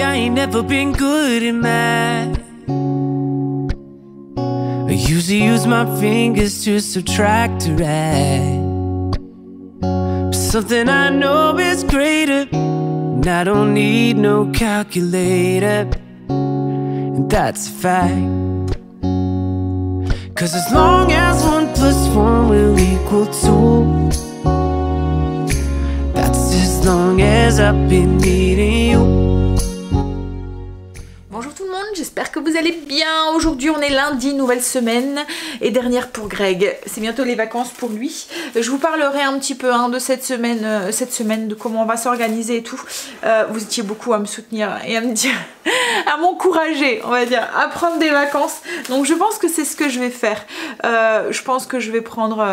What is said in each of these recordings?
I ain't never been good at math. I usually use my fingers to subtract or add. But something I know is greater, and I don't need no calculator, and that's a fact. 'Cause as long as 1 + 1 will equal 2, that's as long as I've been needing you. Bonjour tout le monde, j'espère que vous allez bien. Aujourd'hui on est lundi, nouvelle semaine et dernière pour Greg. C'est bientôt les vacances pour lui. Je vous parlerai un petit peu de cette semaine, de comment on va s'organiser et tout. Vous étiez beaucoup à me soutenir et à me dire, à m'encourager, on va dire, à prendre des vacances. Donc je pense que c'est ce que je vais faire. Je pense que je vais prendre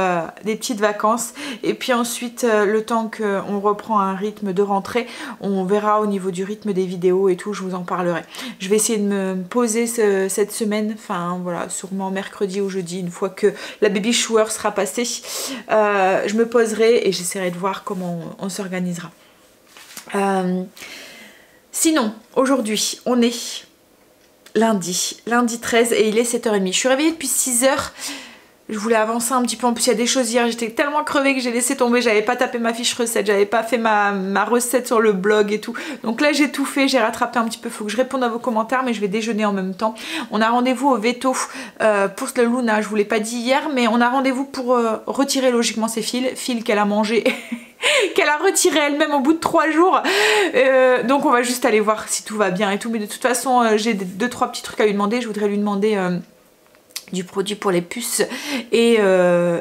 des petites vacances et puis ensuite le temps qu'on reprend un rythme de rentrée, on verra au niveau du rythme des vidéos et tout, je vous en parlerai. Je vais essayer de me poser cette semaine, enfin voilà, sûrement mercredi ou jeudi, une fois que la baby shower sera passée. Je me poserai et j'essaierai de voir comment on s'organisera. Sinon, aujourd'hui, on est lundi 13 et il est 7h30. Je suis réveillée depuis 6h. Je voulais avancer un petit peu, en plus il y a des choses hier, j'étais tellement crevée que j'ai laissé tomber, j'avais pas tapé ma fiche recette, j'avais pas fait ma recette sur le blog et tout. Donc là j'ai tout fait, j'ai rattrapé un petit peu, faut que je réponde à vos commentaires mais je vais déjeuner en même temps. On a rendez-vous au veto pour le Luna, je vous l'ai pas dit hier, mais on a rendez-vous pour retirer logiquement ses fils qu'elle a mangé. Qu'elle a retiré elle-même au bout de 3 jours. Donc on va juste aller voir si tout va bien et tout, mais de toute façon j'ai 2-3 petits trucs à lui demander. Je voudrais lui demander du produit pour les puces et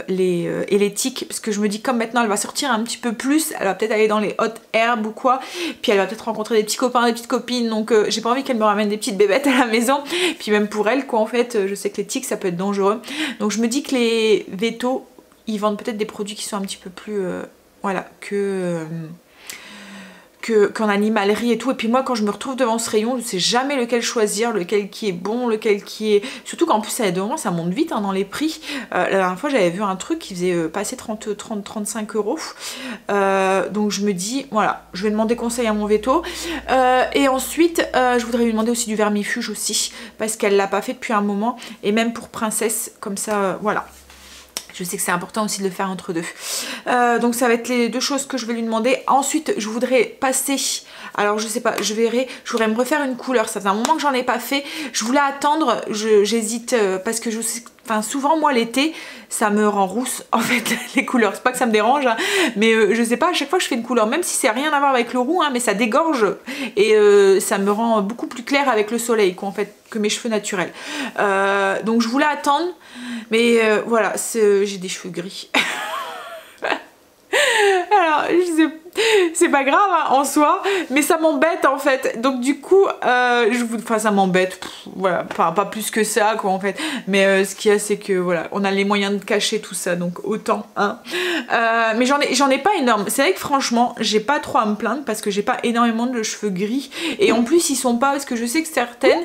les tiques, parce que je me dis comme maintenant elle va sortir un petit peu plus, elle va peut-être aller dans les hautes herbes ou quoi, puis elle va peut-être rencontrer des petits copains, des petites copines, donc j'ai pas envie qu'elle me ramène des petites bébêtes à la maison, puis même pour elle quoi en fait, je sais que les tiques ça peut être dangereux, donc je me dis que les vétos ils vendent peut-être des produits qui sont un petit peu plus voilà qu'en animalerie et tout. Et puis moi quand je me retrouve devant ce rayon, je sais jamais lequel choisir, lequel qui est bon, lequel qui est... Surtout qu'en plus ça monte vite dans les prix. La dernière fois j'avais vu un truc qui faisait passer 30-35 €. Donc je me dis, voilà, je vais demander conseil à mon veto. Et ensuite je voudrais lui demander aussi du vermifuge aussi, parce qu'elle l'a pas fait depuis un moment. Et même pour Princesse, comme ça, voilà. Je sais que c'est important aussi de le faire entre deux. Donc ça va être les 2 choses que je vais lui demander. Ensuite, je voudrais passer... Alors je sais pas, je verrai. Je voudrais me refaire une couleur. Ça fait un moment que j'en ai pas fait. Je voulais attendre. J'hésite parce que je sais... Enfin souvent moi l'été ça me rend rousse en fait les couleurs, c'est pas que ça me dérange hein, mais je sais pas, à chaque fois que je fais une couleur, même si c'est rien à voir avec le roux hein, mais ça dégorge et ça me rend beaucoup plus clair avec le soleil quoi en fait que mes cheveux naturels. Donc je voulais attendre mais voilà, j'ai des cheveux gris. Alors c'est pas grave hein, en soi, mais ça m'embête en fait, donc du coup enfin ça m'embête, voilà, enfin pas plus que ça quoi en fait, mais ce qu'il y a c'est que voilà, on a les moyens de cacher tout ça, donc autant hein. Mais j'en ai pas énorme, c'est vrai que franchement j'ai pas trop à me plaindre parce que j'ai pas énormément de cheveux gris et en plus ils sont pas, parce que je sais que certaines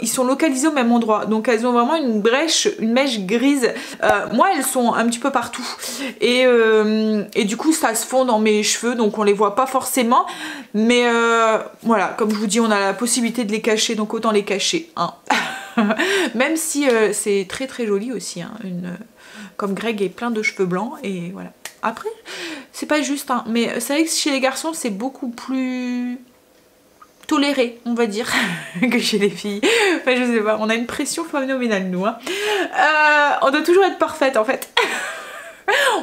ils sont localisés au même endroit, donc elles ont vraiment une mèche grise. Moi elles sont un petit peu partout et du coup ça se fond dans mes cheveux, donc on les voit pas forcément, mais voilà, comme je vous dis on a la possibilité de les cacher, donc autant les cacher hein. Même si c'est très très joli aussi hein, comme Greg est plein de cheveux blancs et voilà. Après c'est pas juste hein, mais c'est vrai que chez les garçons c'est beaucoup plus toléré on va dire que chez les filles. Enfin je sais pas, on a une pression phénoménale nous hein. On doit toujours être parfaite en fait.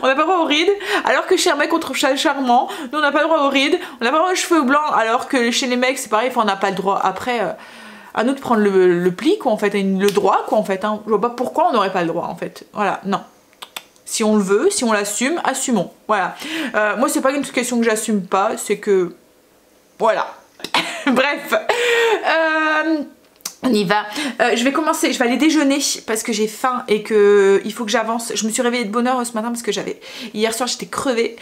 On n'a pas le droit aux rides, alors que chez un mec on trouve ça charmant. Nous on n'a pas le droit aux rides, on n'a pas le droit aux cheveux blancs, alors que chez les mecs c'est pareil, on n'a pas le droit. Après à nous de prendre le pli quoi en fait, le droit quoi en fait hein. Je vois pas pourquoi on n'aurait pas le droit en fait, voilà, non. Si on le veut, si on l'assume, assumons, voilà. Moi c'est pas une question que j'assume pas, c'est que voilà. Bref on y va. Je vais commencer, je vais aller déjeuner parce que j'ai faim et que il faut que j'avance. Je me suis réveillée de bonne heure ce matin parce que hier soir j'étais crevée.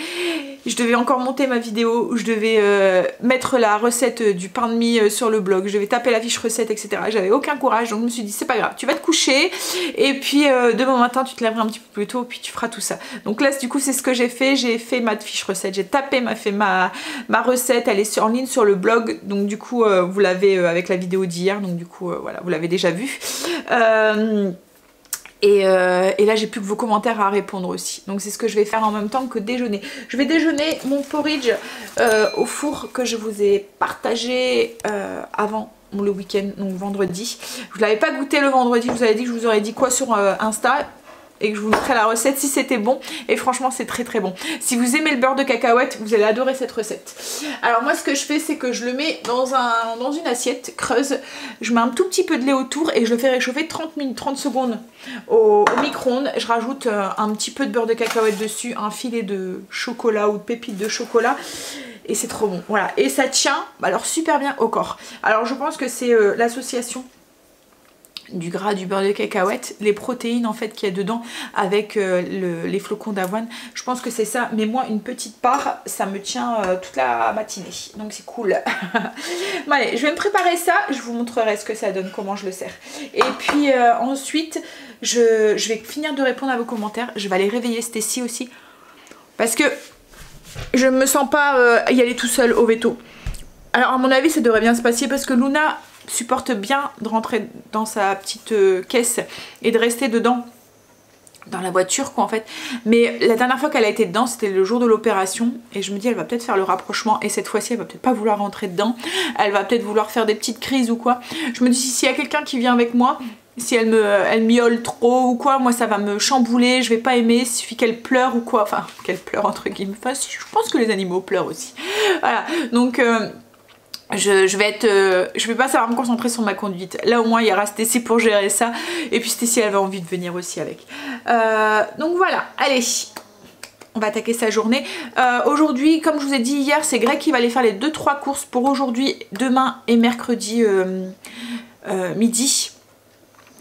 je devais encore monter ma vidéo où je devais mettre la recette du pain de mie sur le blog, je devais taper la fiche recette, etc. J'avais aucun courage, donc je me suis dit c'est pas grave, tu vas te coucher et puis demain matin tu te lèveras un petit peu plus tôt puis tu feras tout ça. Donc là du coup c'est ce que j'ai fait ma fiche recette, j'ai tapé ma recette, elle est en ligne sur le blog, donc du coup vous l'avez avec la vidéo d'hier, donc du coup voilà, vous l'avez déjà vu. Et là j'ai plus que vos commentaires à répondre aussi, donc c'est ce que je vais faire en même temps que déjeuner. Je vais déjeuner mon porridge au four que je vous ai partagé avant le week-end, donc vendredi. Je ne l'avais pas goûté le vendredi, je vous avais dit que je vous aurais dit quoi sur Insta et que je vous mettrai la recette si c'était bon, et franchement c'est très très bon. Si vous aimez le beurre de cacahuète, vous allez adorer cette recette. Alors moi ce que je fais, c'est que je le mets dans une assiette creuse, je mets un tout petit peu de lait autour et je le fais réchauffer 30 secondes au micro-ondes. Je rajoute un petit peu de beurre de cacahuète dessus, un filet de chocolat ou de pépites de chocolat, et c'est trop bon. Voilà, et ça tient alors super bien au corps. Alors je pense que c'est l'association du gras, du beurre de cacahuète, les protéines en fait qu'il y a dedans avec les flocons d'avoine, je pense que c'est ça, mais moi une petite part ça me tient toute la matinée, donc c'est cool. Bon, allez, je vais me préparer ça, je vous montrerai ce que ça donne, comment je le sers, et puis ensuite je vais finir de répondre à vos commentaires, je vais aller réveiller Stécie aussi parce que je me sens pas y aller tout seul au veto. Alors à mon avis ça devrait bien se passer parce que Luna supporte bien de rentrer dans sa petite caisse et de rester dedans dans la voiture quoi en fait, mais la dernière fois qu'elle a été dedans c'était le jour de l'opération et je me dis elle va peut-être faire le rapprochement et cette fois-ci elle va peut-être pas vouloir rentrer dedans, elle va peut-être vouloir faire des petites crises ou quoi. Je me dis s'il y a quelqu'un qui vient avec moi, si elle miaule trop ou quoi, moi ça va me chambouler, je vais pas aimer, il suffit qu'elle pleure ou quoi, enfin qu'elle pleure entre guillemets, enfin je pense que les animaux pleurent aussi, voilà, donc je vais pas savoir me concentrer sur ma conduite. Là au moins il y aura Stécie pour gérer ça. Et puis Stécie elle avait envie de venir aussi avec. Donc voilà, allez, on va attaquer sa journée. Aujourd'hui, comme je vous ai dit hier, c'est Greg qui va aller faire les 2-3 courses pour aujourd'hui, demain et mercredi midi.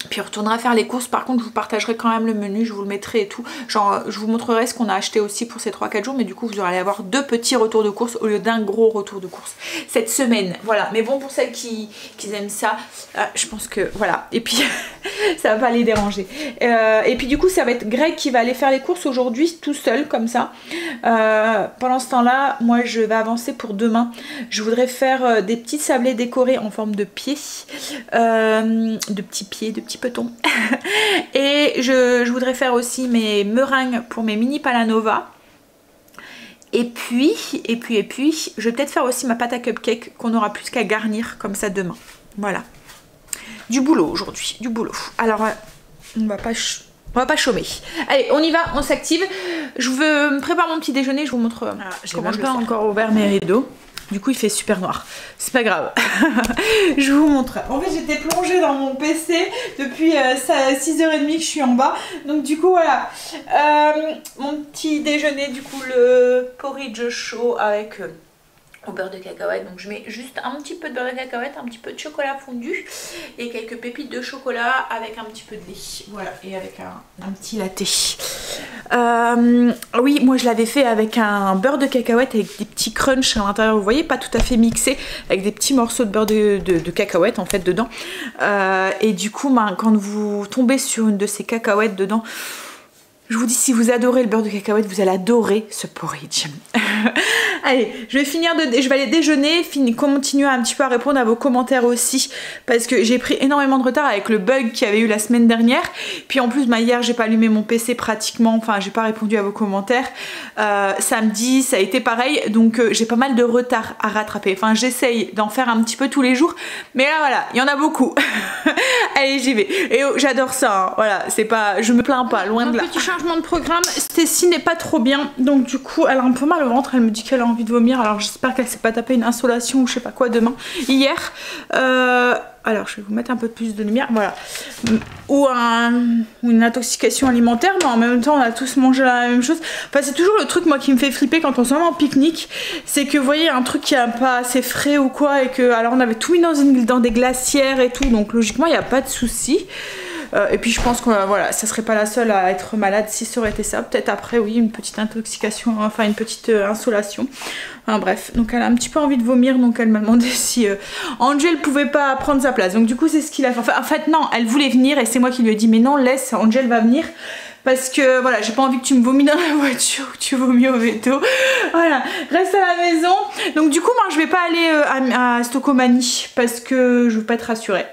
Puis on retournera faire les courses. Par contre je vous partagerai quand même le menu, je vous le mettrai et tout. Genre je vous montrerai ce qu'on a acheté aussi pour ces 3-4 jours. Mais du coup vous allez avoir 2 petits retours de course au lieu d'un gros retour de course cette semaine. Voilà, mais bon pour celles qui aiment ça, je pense que voilà. Et puis ça va pas les déranger. Et puis du coup ça va être Greg qui va aller faire les courses aujourd'hui tout seul comme ça. Pendant ce temps là, moi je vais avancer pour demain. Je voudrais faire des petits sablés décorés en forme de pieds. De petits pieds, de petits petons. Et je voudrais faire aussi mes meringues pour mes mini palanova. Et puis, je vais peut-être faire aussi ma pâte à cupcake qu'on aura plus qu'à garnir comme ça demain. Voilà. Du boulot aujourd'hui, du boulot. Alors, on va pas chômer. Allez, on y va, on s'active. Je me prépare mon petit déjeuner, je vous montre comment je pas encore ouvert mes rideaux. Du coup il fait super noir, c'est pas grave. Je vous montre. En fait j'étais plongée dans mon PC depuis 6h30 que je suis en bas. Donc du coup voilà, mon petit déjeuner, du coup le porridge chaud avec au beurre de cacahuète. Donc je mets juste un petit peu de beurre de cacahuète, un petit peu de chocolat fondu et quelques pépites de chocolat avec un petit peu de lait. Voilà, et avec un petit latte. Oui, moi je l'avais fait avec un beurre de cacahuète avec des petits crunchs à l'intérieur, vous voyez, pas tout à fait mixé, avec des petits morceaux de beurre de cacahuète en fait dedans. Et du coup, quand vous tombez sur une de ces cacahuètes dedans, je vous dis, si vous adorez le beurre de cacahuète, vous allez adorer ce porridge. Allez, je vais aller déjeuner, continuer un petit peu à répondre à vos commentaires aussi, parce que j'ai pris énormément de retard avec le bug qu'il y avait eu la semaine dernière. Puis en plus, hier, j'ai pas allumé mon PC pratiquement, enfin, j'ai pas répondu à vos commentaires. Samedi, ça a été pareil, donc j'ai pas mal de retard à rattraper. Enfin, j'essaye d'en faire un petit peu tous les jours, mais là, voilà, il y en a beaucoup. Allez, j'y vais. Et j'adore ça, hein. Voilà, c'est pas, je me plains pas, loin de là. Petit changement de programme, Stécie n'est pas trop bien, donc du coup elle a un peu mal au ventre, elle me dit qu'elle a envie de vomir, alors j'espère qu'elle s'est pas tapé une insolation ou je sais pas quoi demain. Hier, alors je vais vous mettre un peu plus de lumière, voilà, ou une intoxication alimentaire, mais en même temps on a tous mangé la même chose. Enfin c'est toujours le truc moi qui me fait flipper quand on se met en pique-nique, c'est que vous voyez un truc qui est pas assez frais ou quoi, et que alors on avait tout mis dans des glacières et tout, donc logiquement il n'y a pas de souci. Et puis je pense que voilà, ça serait pas la seule à être malade si ça aurait été ça. Peut-être après, oui, une petite intoxication, enfin une petite insolation. Enfin bref, donc elle a un petit peu envie de vomir, donc elle m'a demandé si Angel pouvait pas prendre sa place. Donc du coup c'est ce qu'il a fait. Enfin, en fait non, elle voulait venir et c'est moi qui lui ai dit mais non, laisse, Angel va venir. Parce que voilà, j'ai pas envie que tu me vomis dans la voiture ou que tu vomis au veto. Voilà, reste à la maison. Donc du coup, moi je vais pas aller à Stocomanie parce que je veux pas être rassurée.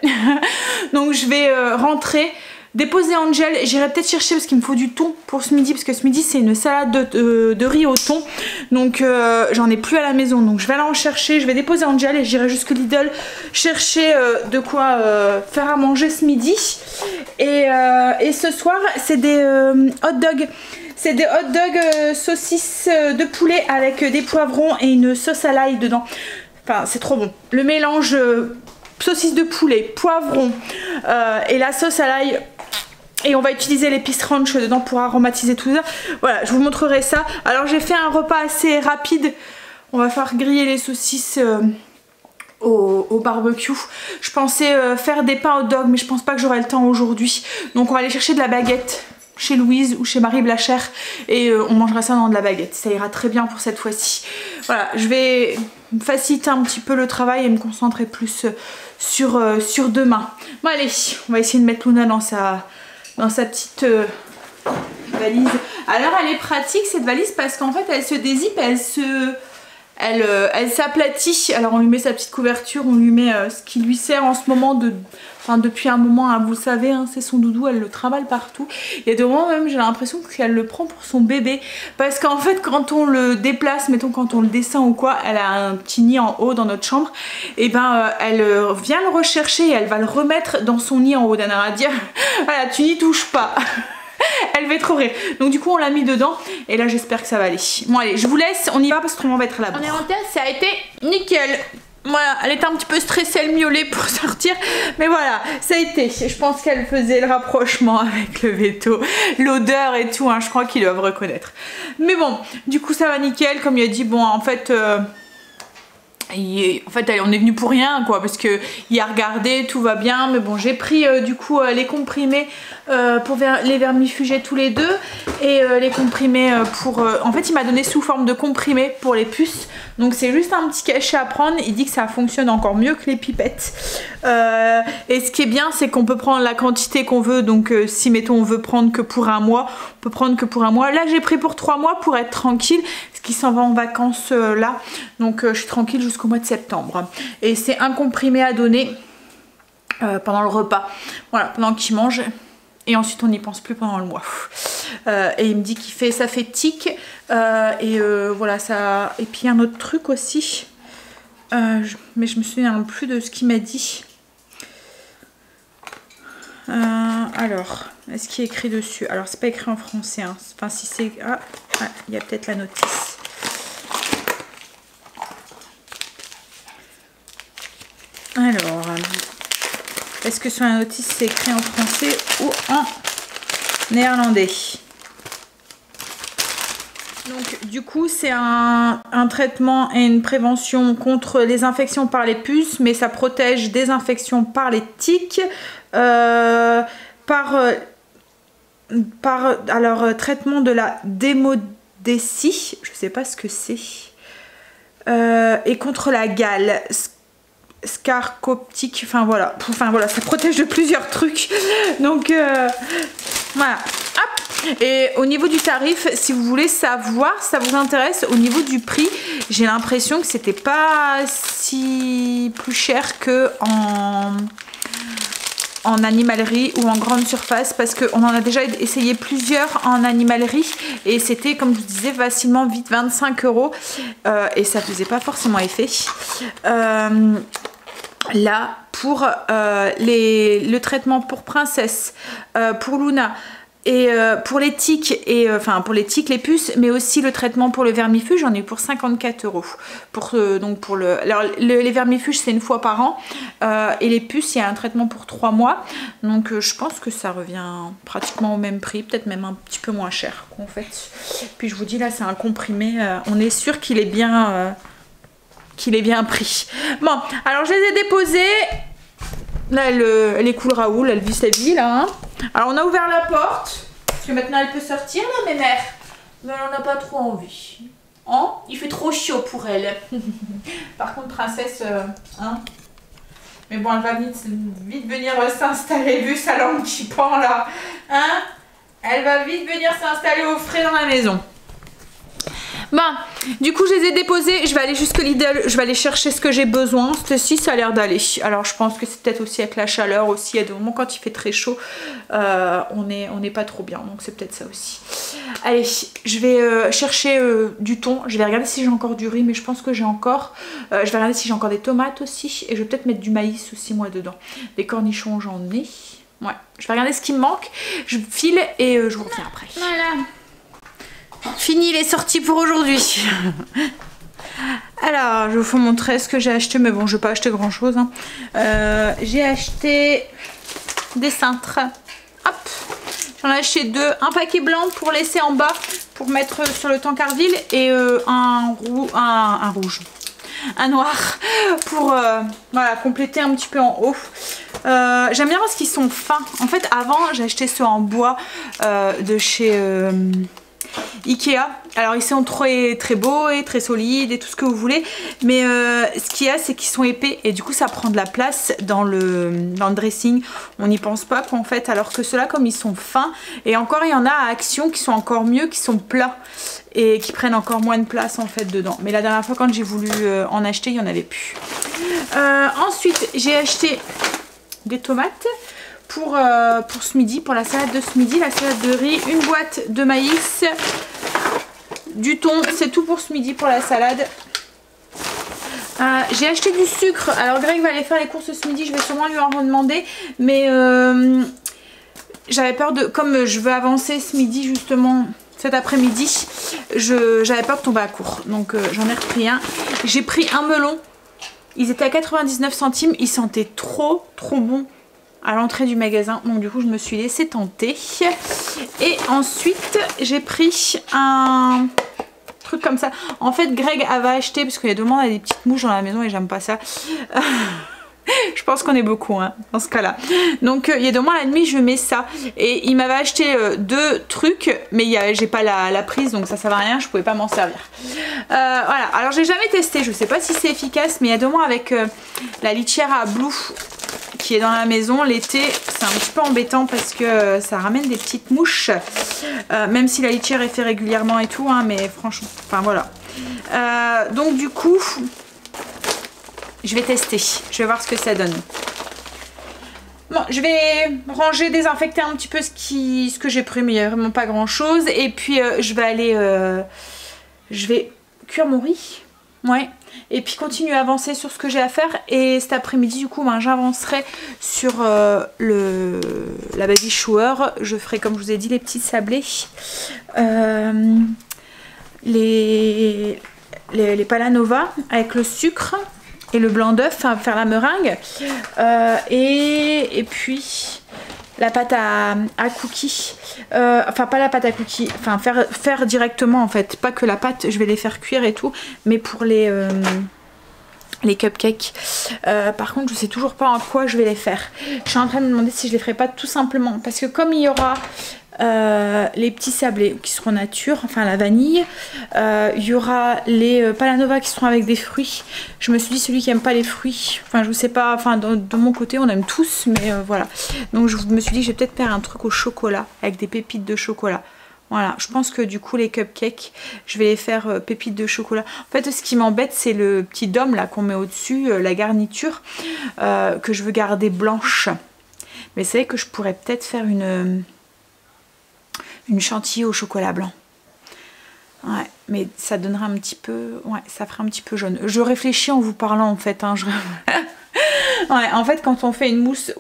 Donc je vais rentrer, déposer Angel. J'irai peut-être chercher parce qu'il me faut du thon pour ce midi. Parce que ce midi c'est une salade de riz au thon. Donc j'en ai plus à la maison. Donc je vais aller en chercher. Je vais déposer Angel et j'irai jusque Lidl chercher de quoi faire à manger ce midi. Et ce soir c'est des hot dogs. C'est des hot dogs saucisses de poulet avec des poivrons et une sauce à l'ail dedans. Enfin c'est trop bon. Le mélange saucisse de poulet, poivron et la sauce à l'ail. Et on va utiliser l'épice ranch dedans pour aromatiser tout ça. Voilà, je vous montrerai ça. Alors j'ai fait un repas assez rapide. On va faire griller les saucisses au barbecue. Je pensais faire des pains hot dog, mais je pense pas que j'aurai le temps aujourd'hui. Donc on va aller chercher de la baguette chez Louise ou chez Marie Blachère et on mangera ça dans de la baguette. Ça ira très bien pour cette fois-ci. Voilà, je vais faciliter un petit peu le travail et me concentrer plus sur demain. Bon allez, on va essayer de mettre Luna dans sa petite valise. Alors elle est pratique cette valise parce qu'en fait elle se dézippe, elle s'aplatit. Alors on lui met sa petite couverture, on lui met ce qui lui sert en ce moment depuis un moment, hein, vous le savez, hein, c'est son doudou, elle le trimballe partout. Il y a des moments même j'ai l'impression qu'elle le prend pour son bébé. Parce qu'en fait quand on le déplace, mettons quand on le descend ou quoi, elle a un petit nid en haut dans notre chambre. Et ben elle vient le rechercher et elle va le remettre dans son nid en haut. D'un air à dire, voilà, tu n'y touches pas. Elle va trop rire. Donc du coup on l'a mis dedans et là j'espère que ça va aller. Bon allez, je vous laisse, on y va parce que on va être là. On est en test, ça a été nickel. Voilà, elle était un petit peu stressée, elle miaulait pour sortir. Mais voilà, ça a été. Je pense qu'elle faisait le rapprochement avec le veto. L'odeur et tout, hein, je crois qu'ils doivent reconnaître. Mais bon, du coup ça va nickel. Comme il a dit, bon en fait... on est venu pour rien quoi, parce que il a regardé, tout va bien, mais bon j'ai pris du coup les comprimés pour les vermifugés tous les deux et les comprimés pour en fait il m'a donné sous forme de comprimés pour les puces, donc c'est juste un petit cachet à prendre. Il dit que ça fonctionne encore mieux que les pipettes et ce qui est bien c'est qu'on peut prendre la quantité qu'on veut, donc si mettons on veut prendre que pour un mois, on peut prendre que pour un mois. Là j'ai pris pour 3 mois pour être tranquille, parce qu'il s'en va en vacances là, donc je suis tranquille jusqu'au mois de septembre. Et c'est un comprimé à donner pendant le repas, voilà, pendant qu'il mange, et ensuite on n'y pense plus pendant le mois. Et il me dit qu'il fait, ça fait tic voilà ça. Et puis un autre truc aussi, mais je me souviens plus de ce qu'il m'a dit. Alors, est-ce qu'il est écrit dessus? Alors c'est pas écrit en français, hein. Enfin si c'est... Ah, il y a peut-être la notice. Alors, est-ce que sur la notice c'est écrit en français ou en néerlandais? Donc du coup c'est un traitement et une prévention contre les infections par les puces, mais ça protège des infections par les tiques, traitement de la démodécie, je sais pas ce que c'est, et contre la gale scarcoptique, enfin voilà, ça protège de plusieurs trucs. Donc voilà. Hop. Et au niveau du tarif, si vous voulez savoir, ça vous intéresse, au niveau du prix, j'ai l'impression que c'était pas si plus cher que en animalerie ou en grande surface, parce qu'on en a déjà essayé plusieurs en animalerie et c'était, comme je vous disais, facilement vite 25 € et ça faisait pas forcément effet. Là pour le traitement pour Princesse, pour Luna et pour les tiques, et enfin pour les tiques, les puces, mais aussi le traitement pour le vermifuge, j'en ai eu pour 54 €. Donc pour les vermifuges c'est une fois par an, et les puces il y a un traitement pour 3 mois, donc je pense que ça revient pratiquement au même prix, peut-être même un petit peu moins cher en fait. Puis je vous dis là c'est un comprimé, on est sûr qu'il est bien pris. Bon, alors je les ai déposés. Là, elle écoule Raoul, elle vit sa vie là. Hein. Alors on a ouvert la porte, parce que maintenant elle peut sortir là, mes mères. Mais elle en a pas trop envie. Hein? Il fait trop chaud pour elle. Par contre, princesse, hein. Mais bon, elle va vite venir s'installer, vu sa langue qui pend là. Hein? Elle va vite venir s'installer au frais dans la maison. Bon, du coup je les ai déposés, je vais aller jusque Lidl, je vais aller chercher ce que j'ai besoin. Ceci ça a l'air d'aller. Alors je pense que c'est peut-être aussi avec la chaleur aussi, il y a des moments quand il fait très chaud, on n'est pas trop bien, donc c'est peut-être ça aussi. Allez, je vais chercher du thon, je vais regarder si j'ai encore du riz, mais je pense que j'ai encore. Je vais regarder si j'ai encore des tomates aussi, et je vais peut-être mettre du maïs aussi moi dedans. Des cornichons j'en ai. Ouais, je vais regarder ce qui me manque, je file et je vous reviens après. Voilà. Fini les sorties pour aujourd'hui. Alors, je vais vous montrer ce que j'ai acheté, mais bon, je vais pas acheter grand chose. Hein. J'ai acheté des cintres. Hop, j'en ai acheté 2. Un paquet blanc pour laisser en bas, pour mettre sur le tankerville, et un rouge. Un noir pour voilà, compléter un petit peu en haut. J'aime bien parce qu'ils sont fins. En fait, avant, j'ai acheté ceux en bois de chez Ikea. Alors ils sont très beaux et très solides et tout ce que vous voulez, mais ce qu'il y a c'est qu'ils sont épais et du coup ça prend de la place dans le dressing. On n'y pense pas qu'en fait, alors que ceux-là comme ils sont fins, et encore il y en a à Action qui sont encore mieux, qui sont plats et qui prennent encore moins de place en fait dedans. Mais la dernière fois quand j'ai voulu en acheter, il n'y en avait plus. Ensuite j'ai acheté des tomates pour ce midi, pour la salade de ce midi, la salade de riz, une boîte de maïs, du thon, c'est tout pour ce midi pour la salade. J'ai acheté du sucre, alors Greg va aller faire les courses ce midi, je vais sûrement lui en redemander, mais j'avais peur de, comme je veux avancer ce midi justement, cet après-midi, j'avais peur de tomber à court, donc j'en ai repris un. J'ai pris un melon, ils étaient à 99 centimes, ils sentaient trop bon à l'entrée du magasin, donc du coup je me suis laissée tenter. Et ensuite j'ai pris un truc comme ça. En fait Greg avait acheté, parce qu'il y a demandé à des petites mouches dans la maison et j'aime pas ça. Je pense qu'on est beaucoup hein, dans ce cas là. Donc il y a 2 mois la nuit je mets ça. Et il m'avait acheté 2 trucs, mais j'ai pas la prise, donc ça sert à rien, je pouvais pas m'en servir. Voilà, alors j'ai jamais testé, je sais pas si c'est efficace, mais il y a 2 mois avec la litière à Blue qui est dans la maison l'été, c'est un petit peu embêtant parce que ça ramène des petites mouches, même si la litière est fait régulièrement et tout, hein, mais franchement, enfin voilà. Donc du coup, je vais tester, je vais voir ce que ça donne. Bon, je vais ranger, désinfecter un petit peu ce que j'ai pris, mais il n'y a vraiment pas grand chose. Et puis je vais aller, je vais cuire mon riz, ouais. Et puis continuer à avancer sur ce que j'ai à faire. Et cet après-midi du coup ben, j'avancerai sur la baby shower. Je ferai comme je vous ai dit les petits sablés, les palanova avec le sucre et le blanc d'œuf, hein, faire la meringue, et puis la pâte à cookies, enfin pas la pâte à cookies, enfin faire directement en fait, pas que la pâte, je vais les faire cuire et tout, mais pour les cupcakes. Par contre je sais toujours pas en quoi je vais les faire. Je suis en train de me demander si je les ferai pas tout simplement, parce que comme il y aura les petits sablés qui seront nature, enfin la vanille, il y aura les palanova qui seront avec des fruits. Je me suis dit celui qui aime pas les fruits, enfin je sais pas, enfin de mon côté on aime tous, mais voilà. Donc je me suis dit que je vais peut-être faire un truc au chocolat avec des pépites de chocolat. Voilà, je pense que du coup les cupcakes, je vais les faire pépites de chocolat. En fait ce qui m'embête c'est le petit dôme là qu'on met au dessus, la garniture, que je veux garder blanche. Mais c'est vrai que je pourrais peut-être faire une chantilly au chocolat blanc. Ouais, mais ça donnera un petit peu, ouais, ça fera un petit peu jaune. Je réfléchis en vous parlant en fait, hein, ouais, en fait quand on fait une mousse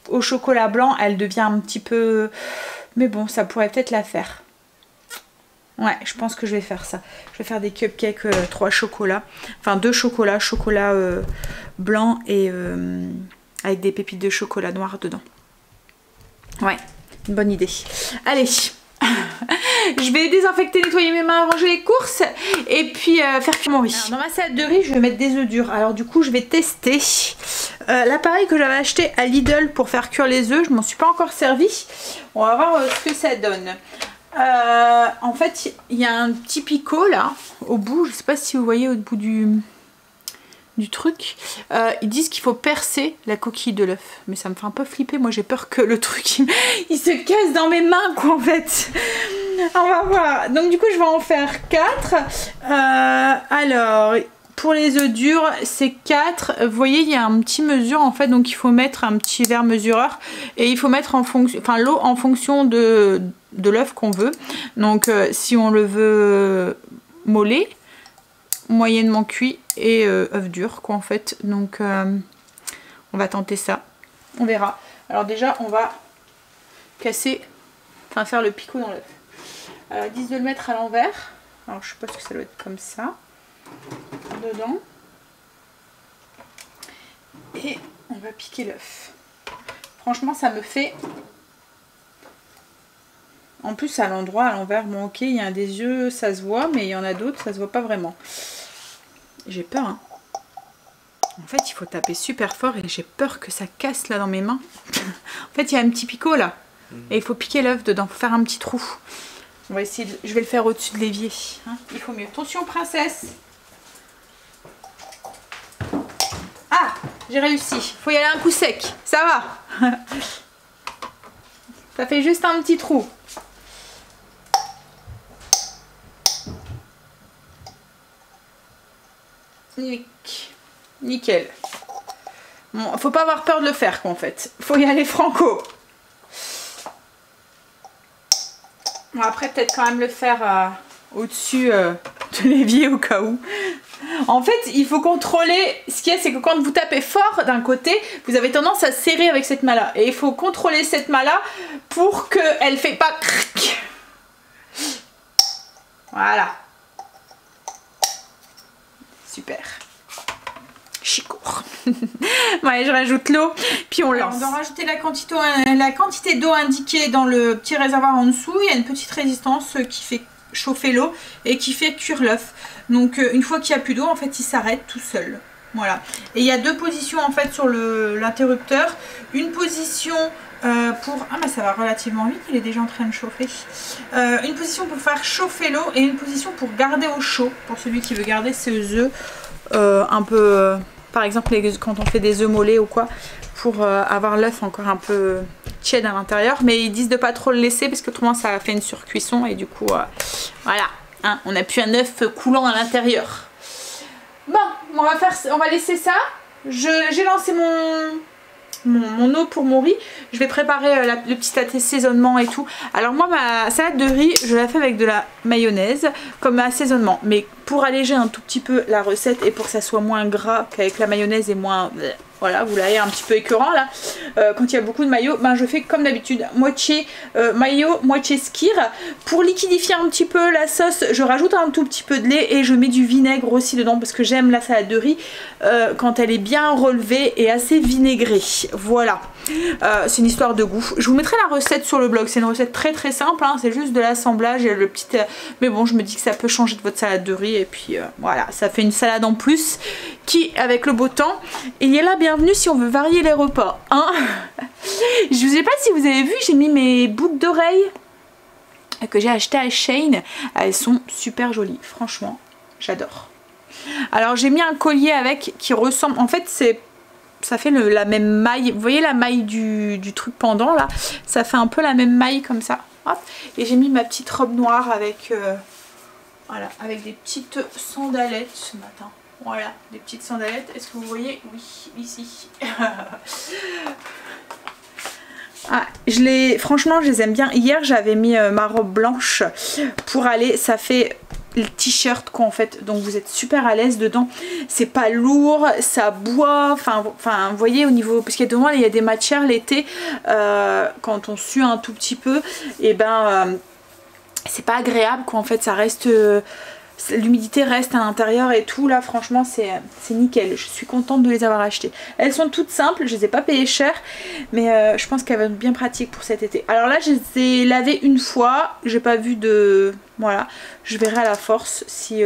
au chocolat blanc, elle devient un petit peu, mais bon, ça pourrait peut-être la faire. Ouais, je pense que je vais faire ça. Je vais faire des cupcakes 3 chocolats, enfin 2 chocolats, chocolat blanc et avec des pépites de chocolat noir dedans. Ouais, une bonne idée. Allez. Je vais désinfecter, nettoyer mes mains, ranger les courses et puis faire cuire mon riz. Alors, dans ma salade de riz, je vais mettre des œufs durs. Alors du coup, je vais tester l'appareil que j'avais acheté à Lidl pour faire cuire les œufs. Je m'en suis pas encore servi. On va voir ce que ça donne. En fait, il y a un petit picot là au bout. Je sais pas si vous voyez au bout du truc. Ils disent qu'il faut percer la coquille de l'œuf, mais ça me fait un peu flipper. Moi j'ai peur que le truc il se casse dans mes mains quoi en fait. On va voir. Donc du coup je vais en faire 4. Alors pour les œufs durs c'est 4. Vous voyez il y a un petit mesure en fait, donc il faut mettre un petit verre mesureur et il faut mettre en fonction, enfin l'eau en fonction de l'œuf qu'on veut. Donc si on le veut mollet, moyennement cuit et œuf dur quoi en fait. Donc on va tenter ça, on verra. Alors déjà on va casser, enfin faire le picot dans l'œuf. Alors ils disent de le mettre à l'envers. Alors je suppose que ça doit être comme ça dedans et on va piquer l'œuf. Franchement ça me fait, en plus à l'endroit à l'envers, bon ok il y a des yeux ça se voit, mais il y en a d'autres ça se voit pas vraiment. J'ai peur hein. En fait il faut taper super fort et j'ai peur que ça casse là dans mes mains. En fait il y a un petit picot là et il faut piquer l'œuf dedans, faut faire un petit trou. On va essayer de... je vais le faire au-dessus de l'évier hein. Il faut mieux. Attention princesse. Ah j'ai réussi. Faut y aller un coup sec. Ça va. Ça fait juste un petit trou. Nickel. Bon, faut pas avoir peur de le faire quoi en fait. Faut y aller franco. Bon, après peut-être quand même le faire au-dessus de l'évier au cas où. En fait il faut contrôler, ce qu'il y a c'est que quand vous tapez fort d'un côté, vous avez tendance à serrer avec cette main là. Et il faut contrôler cette main là pour qu'elle ne fait pas cric. Voilà. Super. Chicourt. Bon, allez, je rajoute l'eau, puis on lance. On doit rajouter la quantité d'eau indiquée dans le petit réservoir en dessous. Il y a une petite résistance qui fait chauffer l'eau et qui fait cuire l'œuf. Donc une fois qu'il n'y a plus d'eau, en fait, il s'arrête tout seul. Voilà. Et il y a 2 positions en fait sur l'interrupteur. Une position pour... Ah bah ça va relativement vite, il est déjà en train de chauffer. Une position pour faire chauffer l'eau et une position pour garder au chaud, pour celui qui veut garder ses œufs un peu... par exemple quand on fait des œufs mollets ou quoi, pour avoir l'œuf encore un peu tiède à l'intérieur. Mais ils disent de pas trop le laisser parce que autrement ça fait une surcuisson et du coup voilà, hein, on n'a plus un œuf coulant à l'intérieur. Bon, on va laisser ça. J'ai lancé mon eau pour mon riz. Je vais préparer le petit assaisonnement et tout. Alors moi ma salade de riz je la fais avec de la mayonnaise comme assaisonnement, mais pour alléger un tout petit peu la recette et pour que ça soit moins gras qu'avec la mayonnaise et moins... Voilà, vous l'avez un petit peu écœurant là. Quand il y a beaucoup de mayo, ben je fais comme d'habitude, moitié mayo, moitié skyr. Pour liquidifier un petit peu la sauce, je rajoute un tout petit peu de lait et je mets du vinaigre aussi dedans parce que j'aime la salade de riz quand elle est bien relevée et assez vinaigrée. Voilà. C'est une histoire de goût. Je vous mettrai la recette sur le blog. C'est une recette très très simple, hein. C'est juste de l'assemblage et le petit... mais bon, je me dis que ça peut changer de votre salade de riz et puis voilà, ça fait une salade en plus qui, avec le beau temps, il y est là, bienvenue si on veut varier les repas, hein. Je ne sais pas si vous avez vu, j'ai mis mes boucles d'oreilles que j'ai achetées à Shein. Elles sont super jolies, franchement, j'adore. Alors j'ai mis un collier avec qui ressemble, en fait ça fait la même maille, vous voyez la maille du truc pendant là, ça fait un peu la même maille comme ça. Hop. Et j'ai mis ma petite robe noire avec voilà, avec des petites sandalettes ce matin. Voilà, des petites sandalettes. Est-ce que vous voyez? Oui, ici. Ah, franchement je les aime bien. Hier j'avais mis ma robe blanche pour aller, ça fait le t-shirt quoi en fait, donc vous êtes super à l'aise dedans, c'est pas lourd, ça boit, enfin vous voyez au niveau, parce qu'il y a devant il y a des matières l'été, quand on sue un tout petit peu, et ben c'est pas agréable quoi en fait, ça reste l'humidité reste à l'intérieur et tout. Là franchement c'est nickel, je suis contente de les avoir achetées. Elles sont toutes simples, je les ai pas payées cher, mais je pense qu'elles vont être bien pratiques pour cet été. Alors là je les ai lavées une fois, j'ai pas vu de... Voilà, je verrai à la force si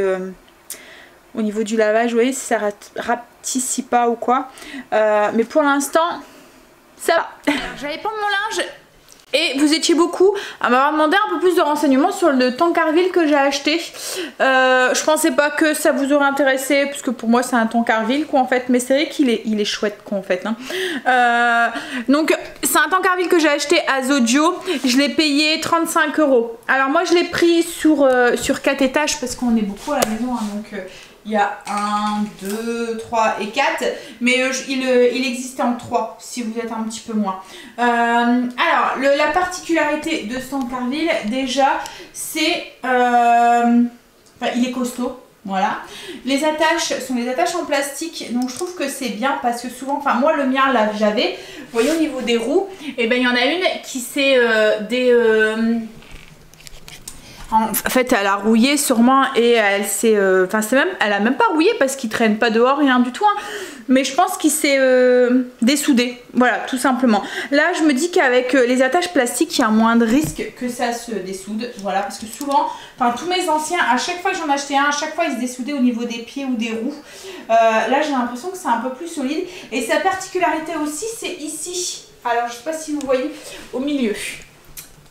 au niveau du lavage, vous voyez, si ça rapetissit pas ou quoi. Mais pour l'instant ça va. J'allais prendre mon linge. Et vous étiez beaucoup à m'avoir demandé un peu plus de renseignements sur le Tancarville que j'ai acheté. Je pensais pas que ça vous aurait intéressé, parce que pour moi c'est un Tancarville quoi en fait. Mais c'est vrai qu'il est chouette quoi en fait. Hein. Donc c'est un Tancarville que j'ai acheté à Zodio. Je l'ai payé 35 €. Alors moi je l'ai pris sur 4 étages parce qu'on est beaucoup à la maison. Hein, donc il y a 1, 2, 3 et 4. Mais il existait en 3 si vous êtes un petit peu moins. Alors la particularité de ce Tancarville déjà c'est... il est costaud. Voilà. Les attaches sont des attaches en plastique, donc je trouve que c'est bien parce que souvent, enfin moi le mien là j'avais, vous voyez au niveau des roues, et ben il y en a une qui s'est en fait elle a rouillé sûrement et elle s'est elle a même pas rouillé parce qu'il traîne pas dehors, rien du tout hein. Mais je pense qu'il s'est dessoudé, voilà tout simplement. Là je me dis qu'avec les attaches plastiques il y a moins de risque que ça se dessoude, voilà, parce que souvent, enfin tous mes anciens, à chaque fois que j'en achetais un, à chaque fois ils se dessoudaient au niveau des pieds ou des roues. Là j'ai l'impression que c'est un peu plus solide et sa particularité aussi c'est ici, alors je sais pas si vous voyez au milieu.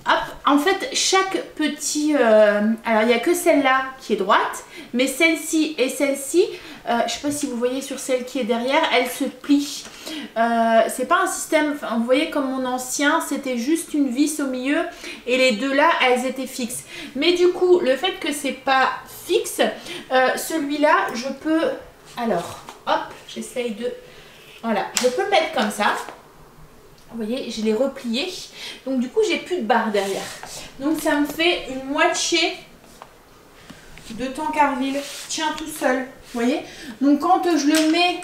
Hop, en fait chaque petit, alors il n'y a que celle-là qui est droite, mais celle-ci et celle-ci, je sais pas si vous voyez sur celle qui est derrière, elle se plie. C'est pas un système, vous voyez comme mon ancien, c'était juste une vis au milieu et les deux là elles étaient fixes. Mais du coup le fait que c'est pas fixe, celui-là je peux, alors hop, j'essaye de, voilà, je peux mettre comme ça. Vous voyez, je l'ai replié. Donc du coup, j'ai plus de barre derrière. Donc ça me fait une moitié de Tancarville. Tient tout seul. Vous voyez. Donc quand je le mets,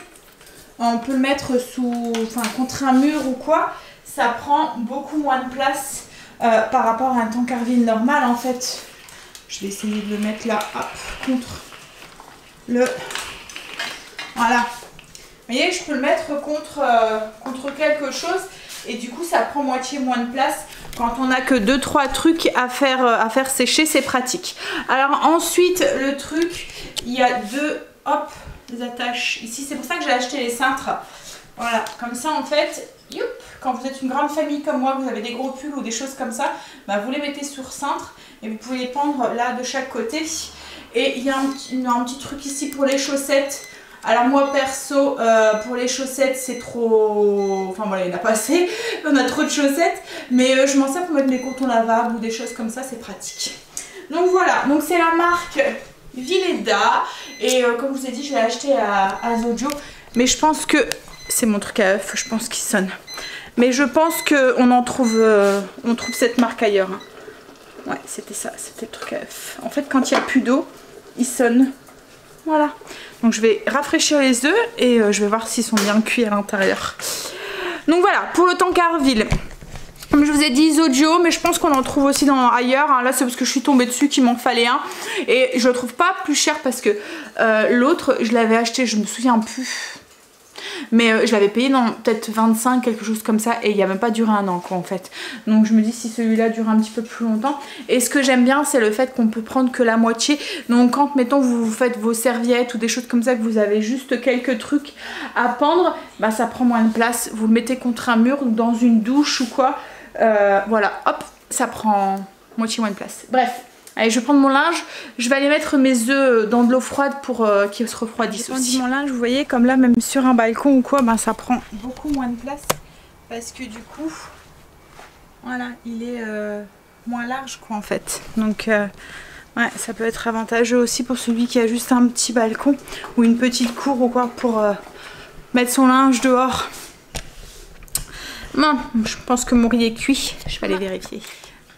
on peut le mettre sous, enfin contre un mur ou quoi, ça prend beaucoup moins de place par rapport à un Tancarville normal en fait. Je vais essayer de le mettre là, hop, contre le... Voilà. Vous voyez, je peux le mettre contre quelque chose. Et du coup ça prend moitié moins de place. Quand on n'a que 2-3 trucs à faire sécher, c'est pratique. Alors ensuite le truc, il y a hop, des attaches ici. C'est pour ça que j'ai acheté les cintres. Voilà, comme ça en fait, youp, quand vous êtes une grande famille comme moi, vous avez des gros pulls ou des choses comme ça, bah, vous les mettez sur cintre et vous pouvez les pendre là de chaque côté. Et il y a un petit truc ici pour les chaussettes. Alors moi perso, pour les chaussettes c'est trop... Enfin voilà, il n'y en a pas assez, on a trop de chaussettes. Mais je m'en sers pour mettre mes cotons lavables ou des choses comme ça, c'est pratique. Donc voilà, donc c'est la marque Villeda. Et comme je vous ai dit, je l'ai acheté à Zodio. Mais je pense que... C'est mon truc à œuf, je pense qu'il sonne. Mais je pense qu'on en trouve... on trouve cette marque ailleurs. Hein. Ouais, c'était ça, c'était le truc à œuf. En fait, quand il n'y a plus d'eau, il sonne. Voilà. Donc je vais rafraîchir les œufs et je vais voir s'ils sont bien cuits à l'intérieur. Donc voilà, pour le Tancarville. Comme je vous ai dit, Zodio, mais je pense qu'on en trouve aussi ailleurs. Hein. Là, c'est parce que je suis tombée dessus qu'il m'en fallait un. Et je le trouve pas plus cher parce que l'autre, je l'avais acheté, je me souviens plus. Mais je l'avais payé dans peut-être 25, quelque chose comme ça. Et il n'y a même pas duré un an quoi en fait. Donc je me dis si celui-là dure un petit peu plus longtemps. Et ce que j'aime bien c'est le fait qu'on peut prendre que la moitié. Donc quand mettons vous faites vos serviettes ou des choses comme ça, que vous avez juste quelques trucs à pendre, bah ça prend moins de place. Vous le mettez contre un mur ou dans une douche ou quoi. Voilà, hop, ça prend moitié moins de place. Bref. Allez, je vais prendre mon linge, je vais aller mettre mes œufs dans de l'eau froide pour qu'ils se refroidissent aussi. Mon linge, vous voyez, comme là, même sur un balcon ou quoi, ben, ça prend beaucoup moins de place. Parce que du coup, voilà, il est moins large quoi en fait. Donc, ouais, ça peut être avantageux aussi pour celui qui a juste un petit balcon ou une petite cour ou quoi pour mettre son linge dehors. Bon, je pense que mon riz est cuit, je vais aller vérifier.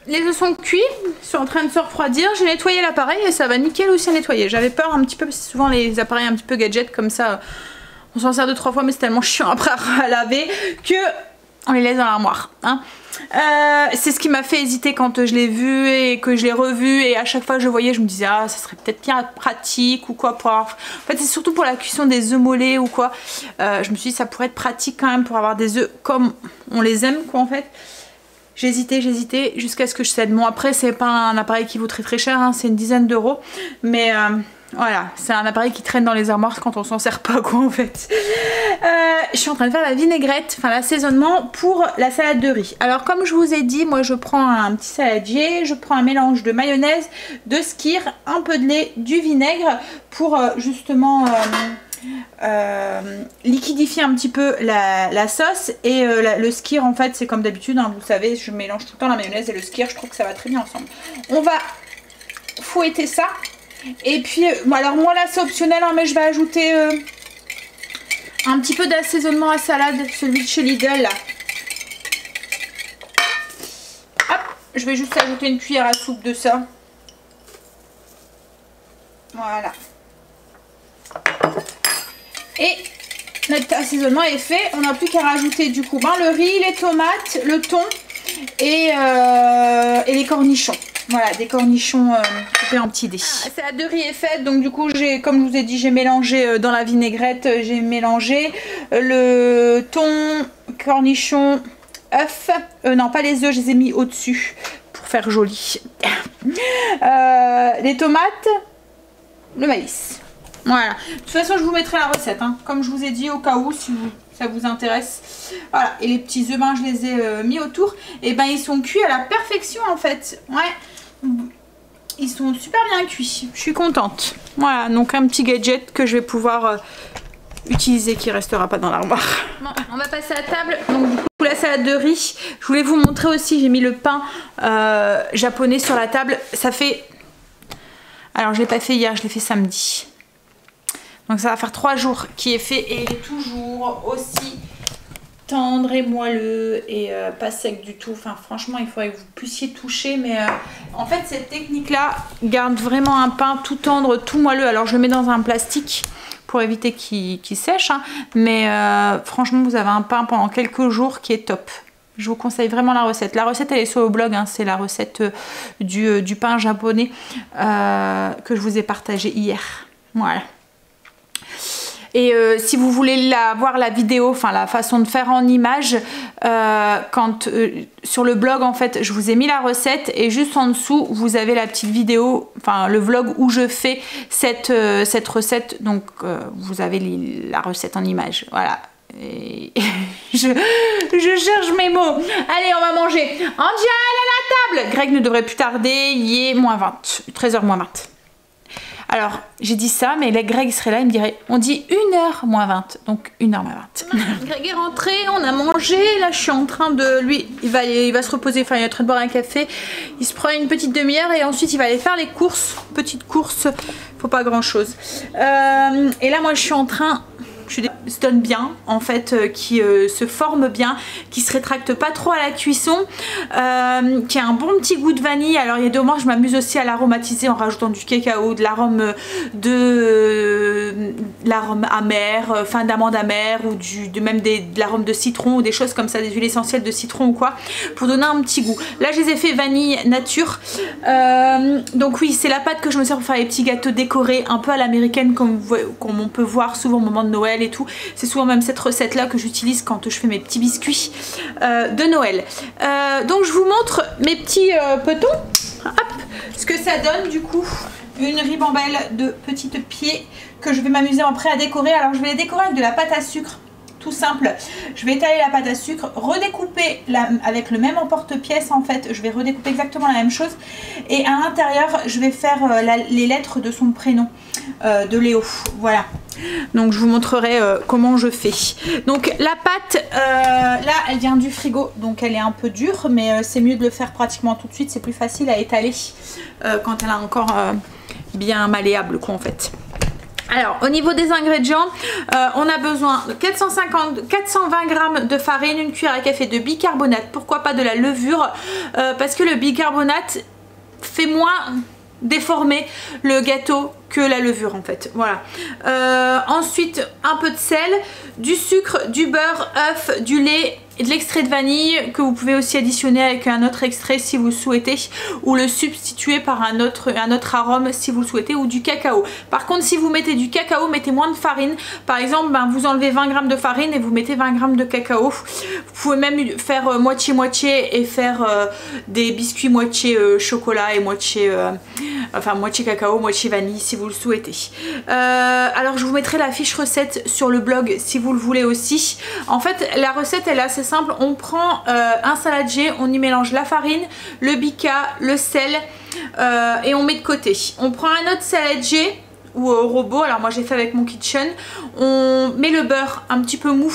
Les œufs sont cuits, ils sont en train de se refroidir. J'ai nettoyé l'appareil et ça va nickel aussi à nettoyer. J'avais peur un petit peu parce que souvent les appareils un petit peu gadgets comme ça, on s'en sert 2-3 fois mais c'est tellement chiant après à laver que on les laisse dans l'armoire. Hein. C'est ce qui m'a fait hésiter quand je l'ai vu et que je l'ai revu, et à chaque fois que je voyais, je me disais ah ça serait peut-être bien pratique ou quoi pour avoir... En fait c'est surtout pour la cuisson des œufs mollets ou quoi. Je me suis dit ça pourrait être pratique quand même pour avoir des œufs comme on les aime quoi en fait. J'hésitais jusqu'à ce que je cède. Bon après c'est pas un appareil qui vaut très cher, hein, c'est une dizaine d'euros, mais voilà, c'est un appareil qui traîne dans les armoires quand on s'en sert pas quoi en fait. Je suis en train de faire la vinaigrette, enfin l'assaisonnement pour la salade de riz. Alors comme je vous ai dit, moi je prends un petit saladier, je prends un mélange de mayonnaise, de skyr, un peu de lait, du vinaigre pour justement liquidifier un petit peu la sauce. Et le skyr en fait c'est comme d'habitude, hein, vous savez, je mélange tout le temps la mayonnaise et le skyr, je trouve que ça va très bien ensemble. On va fouetter ça. Et puis, alors moi là c'est optionnel, hein, mais je vais ajouter un petit peu d'assaisonnement à salade, celui de chez Lidl là. Hop, je vais juste ajouter une cuillère à soupe de ça. Voilà. Et notre assaisonnement est fait, on n'a plus qu'à rajouter du coup le riz, les tomates, le thon et les cornichons. Voilà, des cornichons coupés en petits dés. La salade de riz est faite, donc du coup, comme je vous ai dit, j'ai mélangé dans la vinaigrette, j'ai mélangé le thon, cornichons, œufs. Non, pas les œufs, je les ai mis au-dessus pour faire joli. Les tomates, le maïs. Voilà. De toute façon, je vous mettrai la recette, hein, comme je vous ai dit, au cas où, si ça vous intéresse. Voilà, et les petits œufs, je les ai mis autour. Et ben ils sont cuits à la perfection en fait. Ouais, ils sont super bien cuits. Je suis contente. Voilà, donc un petit gadget que je vais pouvoir utiliser, qui restera pas dans l'armoire. Bon, on va passer à table. Donc du coup la salade de riz. Je voulais vous montrer aussi, j'ai mis le pain japonais sur la table. Ça fait... Alors je l'ai pas fait hier, je l'ai fait samedi. Donc ça va faire 3 jours qu'il est fait et il est toujours aussi tendre et moelleux et pas sec du tout. Enfin franchement il faudrait que vous puissiez toucher, mais en fait cette technique là garde vraiment un pain tout tendre, tout moelleux. Alors je le mets dans un plastique pour éviter qu'il sèche, hein, mais franchement vous avez un pain pendant quelques jours qui est top. Je vous conseille vraiment la recette. La recette elle est sur le blog, hein, c'est la recette du pain japonais que je vous ai partagé hier. Voilà. Et si vous voulez voir la vidéo, enfin la façon de faire en image, sur le blog en fait je vous ai mis la recette et juste en dessous vous avez la petite vidéo, enfin le vlog où je fais cette recette, donc vous avez la recette en image, voilà. Et je cherche mes mots. Allez, on va manger. Angel à la table. Greg ne devrait plus tarder, il est moins 20, 13h moins 20. Alors, j'ai dit ça, mais là, Greg serait là, il me dirait, on dit 1h moins 20, donc 1h moins 20. Greg est rentré, on a mangé, là je suis en train de... Lui, il va se reposer, enfin il est en train de boire un café, il se prend une petite demi-heure et ensuite il va aller faire les courses, petite course, faut pas grand chose. Et là moi je suis en train... se donne bien en fait, qui se forme bien, qui se rétracte pas trop à la cuisson, qui a un bon petit goût de vanille. Alors il y a 2 moments je m'amuse aussi à l'aromatiser en rajoutant du cacao, de l'arôme amer, enfin d'amande amère, ou même de l'arôme de citron ou des choses comme ça, des huiles essentielles de citron ou quoi, pour donner un petit goût. Là je les ai fait vanille nature, donc oui c'est la pâte que je me sers pour faire les petits gâteaux décorés un peu à l'américaine, comme on peut voir souvent au moment de Noël et tout. C'est souvent même cette recette là que j'utilise quand je fais mes petits biscuits de Noël. Donc je vous montre mes petits petons. Hop, ce que ça donne du coup. Une ribambelle de petites pieds que je vais m'amuser après à décorer. Alors je vais les décorer avec de la pâte à sucre, tout simple. Je vais étaler la pâte à sucre, redécouper avec le même emporte-pièce en fait. Je vais redécouper exactement la même chose. Et à l'intérieur je vais faire les lettres de son prénom, de Léo. Voilà. Donc je vous montrerai comment je fais. Donc la pâte, là elle vient du frigo, donc elle est un peu dure, mais c'est mieux de le faire pratiquement tout de suite. C'est plus facile à étaler quand elle est encore bien malléable quoi en fait. Alors au niveau des ingrédients, on a besoin de 420 g de farine, une cuillère à café de bicarbonate, pourquoi pas de la levure, parce que le bicarbonate fait moins déformer le gâteau que la levure en fait. Voilà. Ensuite un peu de sel, du sucre, du beurre, œuf, du lait de l'extrait de vanille que vous pouvez aussi additionner avec un autre extrait si vous le souhaitez, ou le substituer par un autre arôme si vous le souhaitez, ou du cacao. Par contre, si vous mettez du cacao, mettez moins de farine. Par exemple, vous enlevez 20 g de farine et vous mettez 20 g de cacao. Vous pouvez même faire moitié-moitié et faire des biscuits moitié chocolat et moitié cacao, moitié vanille si vous le souhaitez. Alors je vous mettrai la fiche recette sur le blog si vous le voulez aussi. En fait, la recette elle est assez simple. On prend un saladier, on y mélange la farine, le bica, le sel et on met de côté. On prend un autre saladier ou au robot, alors moi j'ai fait avec mon Kitchen. On met le beurre un petit peu mou,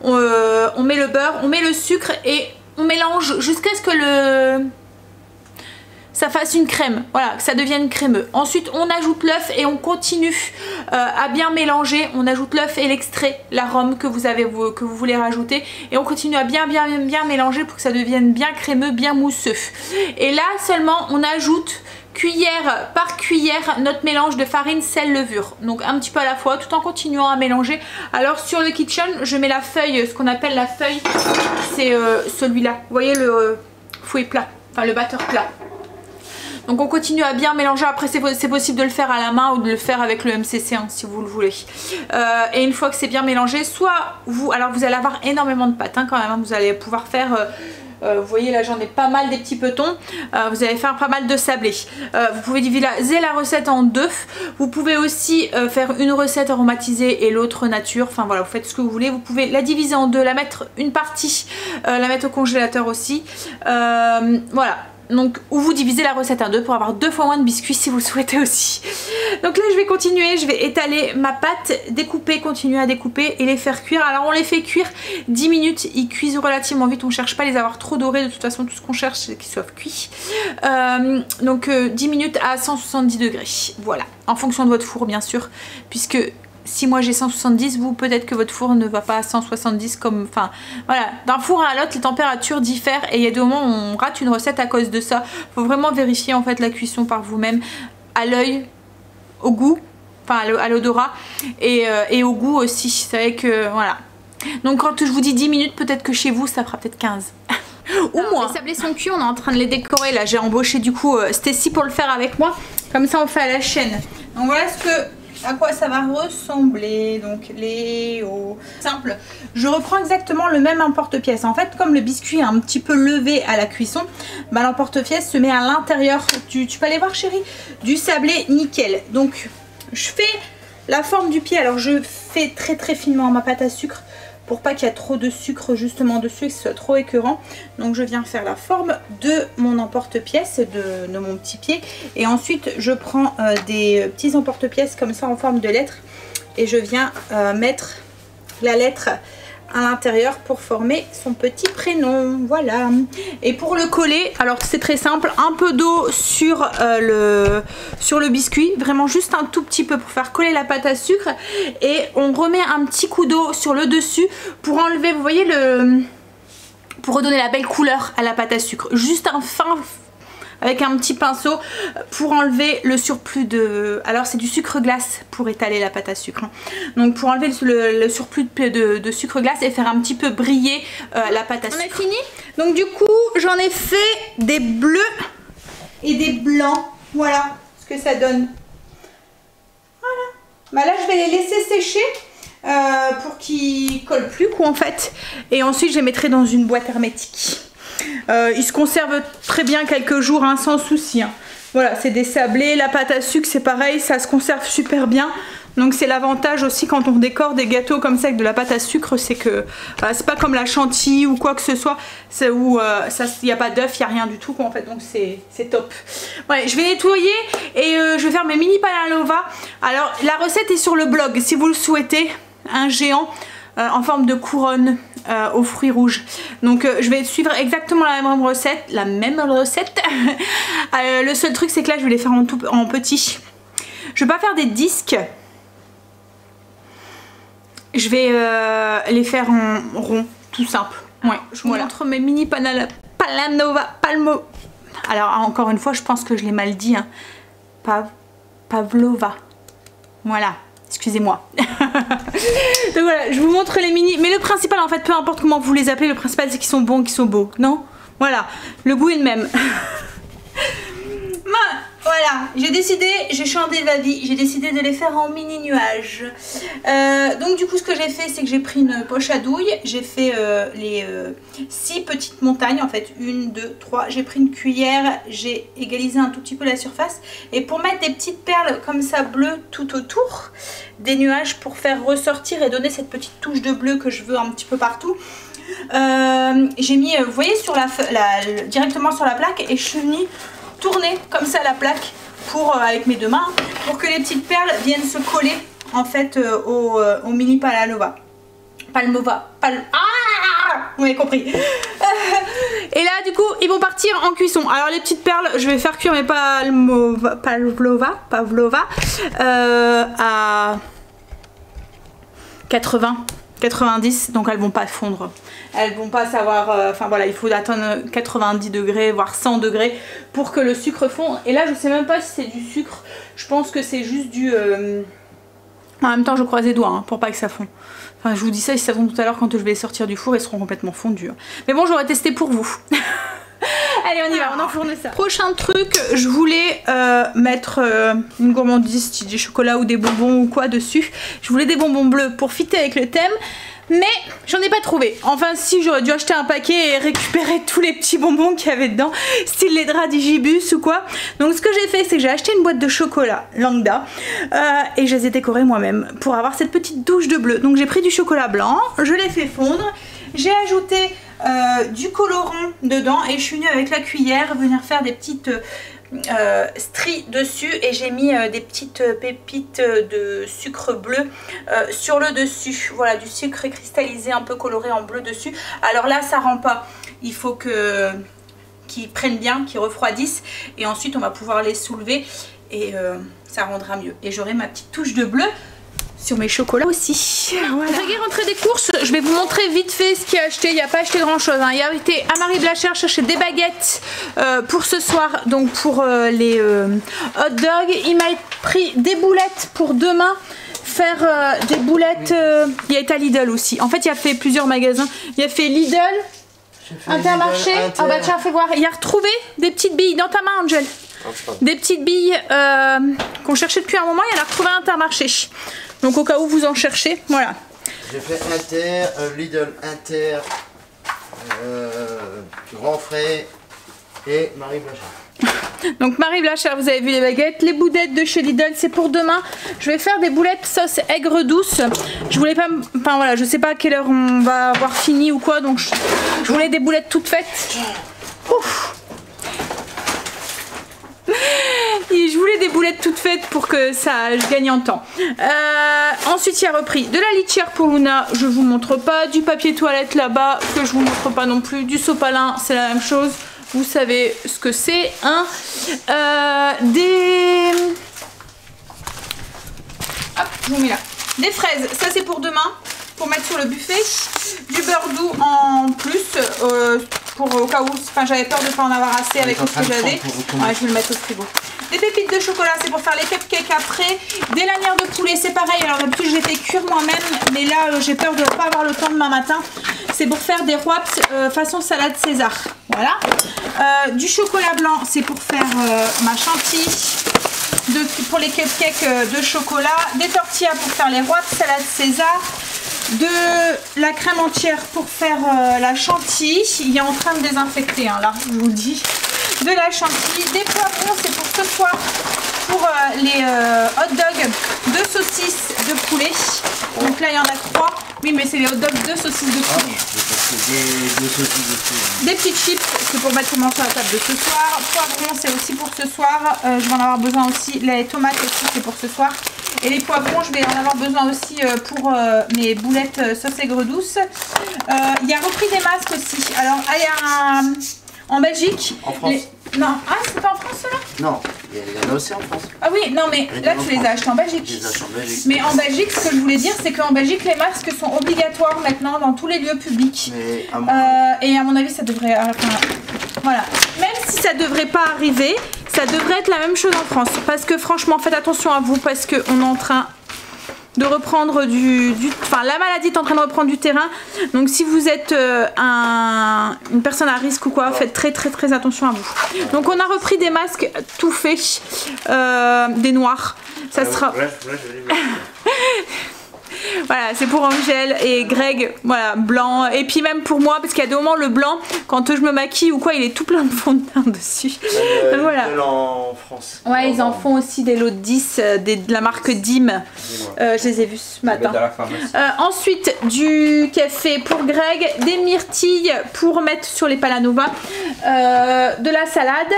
on met le beurre, on met le sucre et on mélange jusqu'à ce que ça fasse une crème, voilà, que ça devienne crémeux. Ensuite on ajoute l'œuf et on continue à bien mélanger. On ajoute l'œuf et l'extrait, l'arôme que vous voulez rajouter, et on continue à bien mélanger pour que ça devienne bien crémeux, bien mousseux. Et là seulement on ajoute cuillère par cuillère notre mélange de farine, sel, levure, donc un petit peu à la fois tout en continuant à mélanger. Alors sur le Kitchen je mets la feuille, ce qu'on appelle la feuille, c'est celui-là, vous voyez le fouet plat, enfin le batteur plat. Donc on continue à bien mélanger. Après c'est possible de le faire à la main ou de le faire avec le MCC hein, si vous le voulez. Et une fois que c'est bien mélangé, soit vous allez avoir énormément de pâte hein, quand même hein, vous allez pouvoir faire vous voyez là j'en ai pas mal des petits petons, vous allez faire pas mal de sablés. Vous pouvez diviser la recette en deux. Vous pouvez aussi faire une recette aromatisée et l'autre nature, enfin voilà, vous faites ce que vous voulez. Vous pouvez la diviser en deux, la mettre une partie, la mettre au congélateur aussi, voilà. Donc, ou vous divisez la recette en deux pour avoir 2 fois moins de biscuits si vous le souhaitez aussi. Donc là je vais continuer, je vais étaler ma pâte, découper, continuer à découper et les faire cuire. Alors on les fait cuire 10 minutes, ils cuisent relativement vite, on ne cherche pas à les avoir trop dorés, de toute façon tout ce qu'on cherche c'est qu'ils soient cuits. Donc 10 minutes à 170 degrés, voilà, en fonction de votre four bien sûr, puisque si moi j'ai 170, vous peut-être que votre four ne va pas à 170 comme... Enfin voilà, d'un four à l'autre les températures diffèrent et il y a des moments où on rate une recette à cause de ça. Faut vraiment vérifier en fait la cuisson par vous-même, à l'œil, au goût, enfin à l'odorat et au goût aussi. C'est vrai que voilà. Donc quand je vous dis 10 minutes, peut-être que chez vous ça fera peut-être 15. Ou moins. Les sablés sont cuits, on est en train de les décorer là. J'ai embauché du coup Stacy pour le faire avec moi. Comme ça on fait à la chaîne. Donc voilà à quoi ça va ressembler. Donc simple. Je reprends exactement le même emporte-pièce. En fait, comme le biscuit est un petit peu levé à la cuisson, l'emporte-pièce se met à l'intérieur. Tu peux aller voir chérie, du sablé nickel. Donc je fais la forme du pied. Alors je fais très finement ma pâte à sucre pour pas qu'il y ait trop de sucre justement dessus et que ce soit trop écœurant. Donc je viens faire la forme de mon emporte-pièce, de mon petit pied. Et ensuite je prends des petits emporte-pièces comme ça en forme de lettre. Et je viens mettre la lettre à l'intérieur pour former son petit prénom. Voilà. Et pour le coller, alors c'est très simple, un peu d'eau sur le biscuit, vraiment juste un tout petit peu pour faire coller la pâte à sucre, et on remet un petit coup d'eau sur le dessus pour enlever, vous voyez, pour redonner la belle couleur à la pâte à sucre, juste un fin avec un petit pinceau pour enlever le surplus de... Alors c'est du sucre glace pour étaler la pâte à sucre. Donc pour enlever le surplus de sucre glace et faire un petit peu briller la pâte à sucre. On a fini. Donc du coup j'en ai fait des bleus et des blancs. Voilà ce que ça donne. Voilà. Là je vais les laisser sécher pour qu'ils collent plus quoi en fait. Et ensuite je les mettrai dans une boîte hermétique. Ils se conservent très bien quelques jours hein, sans souci hein. Voilà, c'est des sablés, la pâte à sucre c'est pareil, ça se conserve super bien. Donc c'est l'avantage aussi quand on décore des gâteaux comme ça avec de la pâte à sucre, c'est que c'est pas comme la chantilly ou quoi que ce soit, où il n'y a pas d'œuf, il n'y a rien du tout quoi, en fait, donc c'est top. Ouais, je vais nettoyer et je vais faire mes mini panalova. Alors la recette est sur le blog si vous le souhaitez, un géant en forme de couronne aux fruits rouges. Donc je vais suivre exactement la même recette, le seul truc c'est que là je vais les faire en petit. Je vais pas faire des disques, je vais les faire en rond, tout simple. Ouais, je vous montre mes mini palmo. Alors encore une fois je pense que je l'ai mal dit hein. Pavlova. Voilà, excusez-moi. Donc voilà, je vous montre les mini. Mais le principal, en fait, peu importe comment vous les appelez, le principal c'est qu'ils sont bons, qu'ils sont beaux, non? Voilà, le goût est le même. Voilà, j'ai changé d'avis, j'ai décidé de les faire en mini nuages. Donc du coup ce que j'ai fait, c'est que j'ai pris une poche à douille, j'ai fait les 6 petites montagnes, en fait 1, 2, 3, j'ai pris une cuillère, j'ai égalisé un tout petit peu la surface, et pour mettre des petites perles comme ça bleues tout autour, des nuages pour faire ressortir et donner cette petite touche de bleu que je veux un petit peu partout. J'ai mis, vous voyez, sur directement sur la plaque, et je suis venue tourner comme ça la plaque pour, avec mes deux mains, pour que les petites perles viennent se coller en fait au mini Palmova. Vous m'avez compris. Et là du coup ils vont partir en cuisson. Alors les petites perles, je vais faire cuire mes Pavlova à 90, donc elles vont pas fondre. Elles vont pas savoir, enfin voilà, il faut attendre 90 degrés, voire 100 degrés pour que le sucre fonde. Et là je sais même pas si c'est du sucre, je pense que c'est juste du... En même temps je croise les doigts hein, pour pas que ça fonde. Enfin je vous dis ça, si ça fonde tout à l'heure quand je vais les sortir du four, ils seront complètement fondus. Mais bon, j'aurais testé pour vous. Allez on y va, on enfourne ça. Prochain truc, je voulais mettre une gourmandise, si des chocolats ou des bonbons ou quoi dessus. Je voulais des bonbons bleus pour fitter avec le thème. Mais j'en ai pas trouvé. Enfin si, j'aurais dû acheter un paquet et récupérer tous les petits bonbons qu'il y avait dedans, style les draps d'Igibus ou quoi. Donc ce que j'ai fait, c'est que j'ai acheté une boîte de chocolat lambda et je les ai décorés moi-même pour avoir cette petite touche de bleu. Donc j'ai pris du chocolat blanc, je l'ai fait fondre, j'ai ajouté du colorant dedans et je suis venue avec la cuillère venir faire des petites stries dessus, et j'ai mis des petites pépites de sucre bleu sur le dessus. Voilà, du sucre cristallisé un peu coloré en bleu dessus. Alors là ça rend pas, il faut qu'ils prennent bien, qu'ils refroidissent, et ensuite on va pouvoir les soulever et ça rendra mieux. Et j'aurai ma petite touche de bleu sur mes chocolats aussi. Voilà. J'ai rentré des courses, je vais vous montrer vite fait ce qu'il y a acheté. Il n'y a pas acheté grand chose hein. Il y a été à Marie Blachère chercher des baguettes pour ce soir, donc pour les hot dogs. Il m'a pris des boulettes pour demain, faire des boulettes. Il y a été à Lidl aussi. En fait il a fait plusieurs magasins. Il a fait Lidl, Intermarché. Ah bah tiens, fais voir. Il a retrouvé des petites billes dans ta main, Angel. Des petites billes qu'on cherchait depuis un moment. Il a retrouvé à Intermarché. Donc au cas où vous en cherchez, voilà. J'ai fait Inter, Lidl, Inter, Grand Frais et Marie Blachère. Donc Marie Blachère, vous avez vu les baguettes. Les boulettes de chez Lidl, c'est pour demain. Je vais faire des boulettes sauce aigre douce. Je voulais pas... Enfin voilà, je sais pas à quelle heure on va avoir fini ou quoi. Donc je voulais des boulettes toutes faites. Ouf. Et je voulais des boulettes toutes faites pour que ça, je gagne en temps. Ensuite, il y a repris de la litière pour Luna, je vous montre pas. Du papier toilette là-bas, que je vous montre pas non plus. Du sopalin, c'est la même chose. Vous savez ce que c'est, hein. Hop, je vous mets là. Des fraises, ça c'est pour demain, pour mettre sur le buffet. Du beurre doux en plus, pour au cas où, enfin j'avais peur de ne pas en avoir assez avec ce que j'avais. Ouais, je vais le mettre au frigo. Des pépites de chocolat, c'est pour faire les cupcakes après. Des lanières de poulet, c'est pareil. Alors d'habitude je les fais cuire moi-même, mais là j'ai peur de ne pas avoir le temps demain matin. C'est pour faire des wraps façon salade César. Voilà. Du chocolat blanc, c'est pour faire ma chantilly. Pour les cupcakes de chocolat. Des tortillas pour faire les wraps salade César. De la crème entière pour faire la chantilly. Il est en train de désinfecter hein, là, je vous le dis. De la chantilly. Des poivrons, c'est pour ce soir pour les hot dogs de saucisses de poulet. Donc là il y en a 3. Oui mais c'est les hot dogs de saucisses de poulet. Des petites chips, c'est pour mettre comment sur la table de ce soir. Poivrons, c'est aussi pour ce soir. Je vais en avoir besoin aussi. Les tomates aussi, c'est pour ce soir. Et les poivrons, je vais en avoir besoin aussi pour mes boulettes sauce aigre douce. Il y a repris des masques aussi. Alors, il y a un... En Belgique. En France. Non, ah, c'est pas en France là? Non, il y en a aussi en France. Ah oui, non mais là tu les as achetés en Belgique. Je les achète en Belgique. Mais en Belgique, ce que je voulais dire, c'est qu'en Belgique, les masques sont obligatoires maintenant dans tous les lieux publics. Mais et à mon avis, ça devrait... Enfin, voilà. Même si ça devrait pas arriver, ça devrait être la même chose en France. Parce que franchement, faites attention à vous, parce qu'on est en train de reprendre enfin la maladie est en train de reprendre du terrain. Donc si vous êtes une personne à risque ou quoi, faites très attention à vous. Donc on a repris des masques tout faits, des noirs. Ça sera... Voilà, c'est pour Angèle et Greg, voilà, blanc. Et puis même pour moi, parce qu'il y a des moments, le blanc, quand je me maquille ou quoi, il est tout plein de fond de teint dessus. Voilà. En France. Ouais, ils en font aussi des lots de 10, de la marque Dim. Je les ai vus ce matin. Ensuite, du café pour Greg, des myrtilles pour mettre sur les Palanova, de la salade.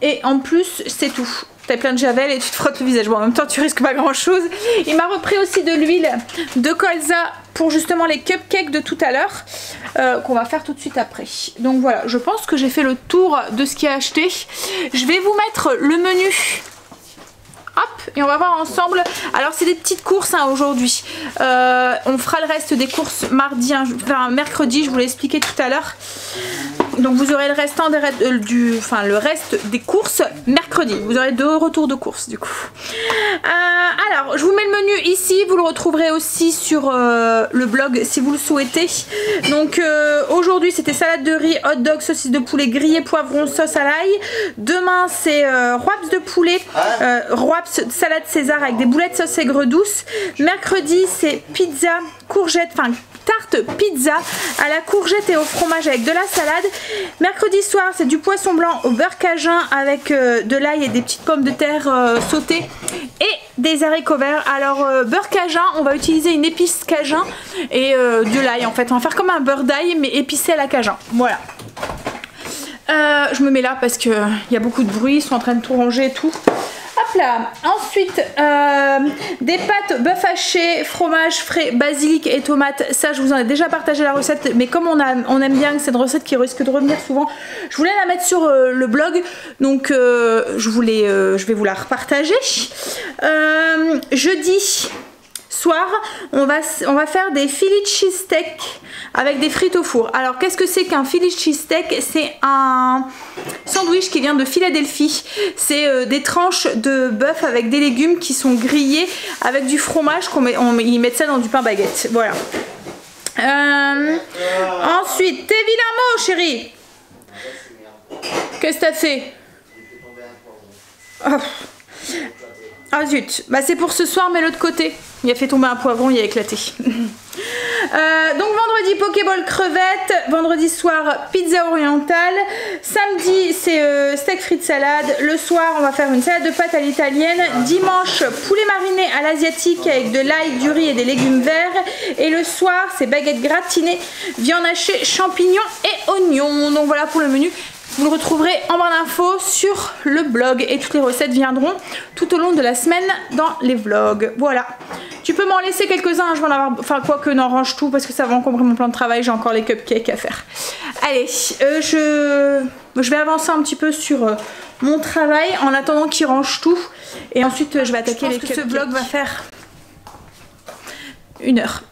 Et en plus, c'est tout. T'as plein de javel et tu te frottes le visage. Bon, en même temps, tu risques pas grand chose. Il m'a repris aussi de l'huile de colza pour justement les cupcakes de tout à l'heure, qu'on va faire tout de suite après. Donc voilà, je pense que j'ai fait le tour de ce qui est acheté. Je vais vous mettre le menu. Hop, et on va voir ensemble. Alors c'est des petites courses hein, aujourd'hui. On fera le reste des courses mardi, enfin mercredi, je vous l'ai expliqué tout à l'heure. Donc vous aurez le restant le reste des courses mercredi. Vous aurez 2 retours de courses du coup. Alors je vous mets le menu ici. Vous le retrouverez aussi sur le blog si vous le souhaitez. Donc aujourd'hui c'était salade de riz, hot dog, saucisse de poulet grillé, poivron, sauce à l'ail. Demain c'est wraps de poulet, wraps salade César avec des boulettes sauce aigre douce. Mercredi c'est pizza, courgette, enfin tarte pizza à la courgette et au fromage avec de la salade. Mercredi soir c'est du poisson blanc au beurre cajun avec de l'ail et des petites pommes de terre sautées et des haricots verts. Alors beurre cajun, on va utiliser une épice cajun et de l'ail en fait. On va faire comme un beurre d'ail mais épicé à la cajun. Voilà. Je me mets là parce qu'il y a beaucoup de bruit, ils sont en train de tout ranger et tout. Hop là. Ensuite, des pâtes bœuf haché, fromage frais, basilic et tomates. Ça, je vous en ai déjà partagé la recette, mais comme on aime bien que c'est une recette qui risque de revenir souvent, je voulais la mettre sur le blog, donc je vais vous la repartager. Jeudi soir, on va faire des Philly cheesesteak avec des frites au four. Alors qu'est-ce que c'est qu'un Philly cheesesteak? C'est un sandwich qui vient de Philadelphie. C'est des tranches de bœuf avec des légumes qui sont grillés avec du fromage. Ils mettent ça dans du pain baguette. Voilà. Ensuite, t'es vilain mot chérie. Qu'est-ce que t'as fait? Ah zut, bah c'est pour ce soir mais l'autre côté. Il a fait tomber un poivron, il a éclaté. Donc vendredi Pokéball crevette, vendredi soir pizza orientale, samedi c'est steak frites salade, le soir on va faire une salade de pâtes à l'italienne, dimanche poulet mariné à l'asiatique avec de l'ail, du riz et des légumes verts, et le soir c'est baguette gratinée, viande hachée, champignons et oignons. Donc voilà pour le menu. Vous le retrouverez en barre d'infos sur le blog et toutes les recettes viendront tout au long de la semaine dans les vlogs. Voilà. Tu peux m'en laisser quelques-uns, je vais en avoir, enfin quoi que non, range tout parce que ça va encombrer mon plan de travail, j'ai encore les cupcakes à faire. Allez, je vais avancer un petit peu sur mon travail en attendant qu'il range tout et ensuite je vais attaquer les cupcakes. Ce vlog va faire 1 heure.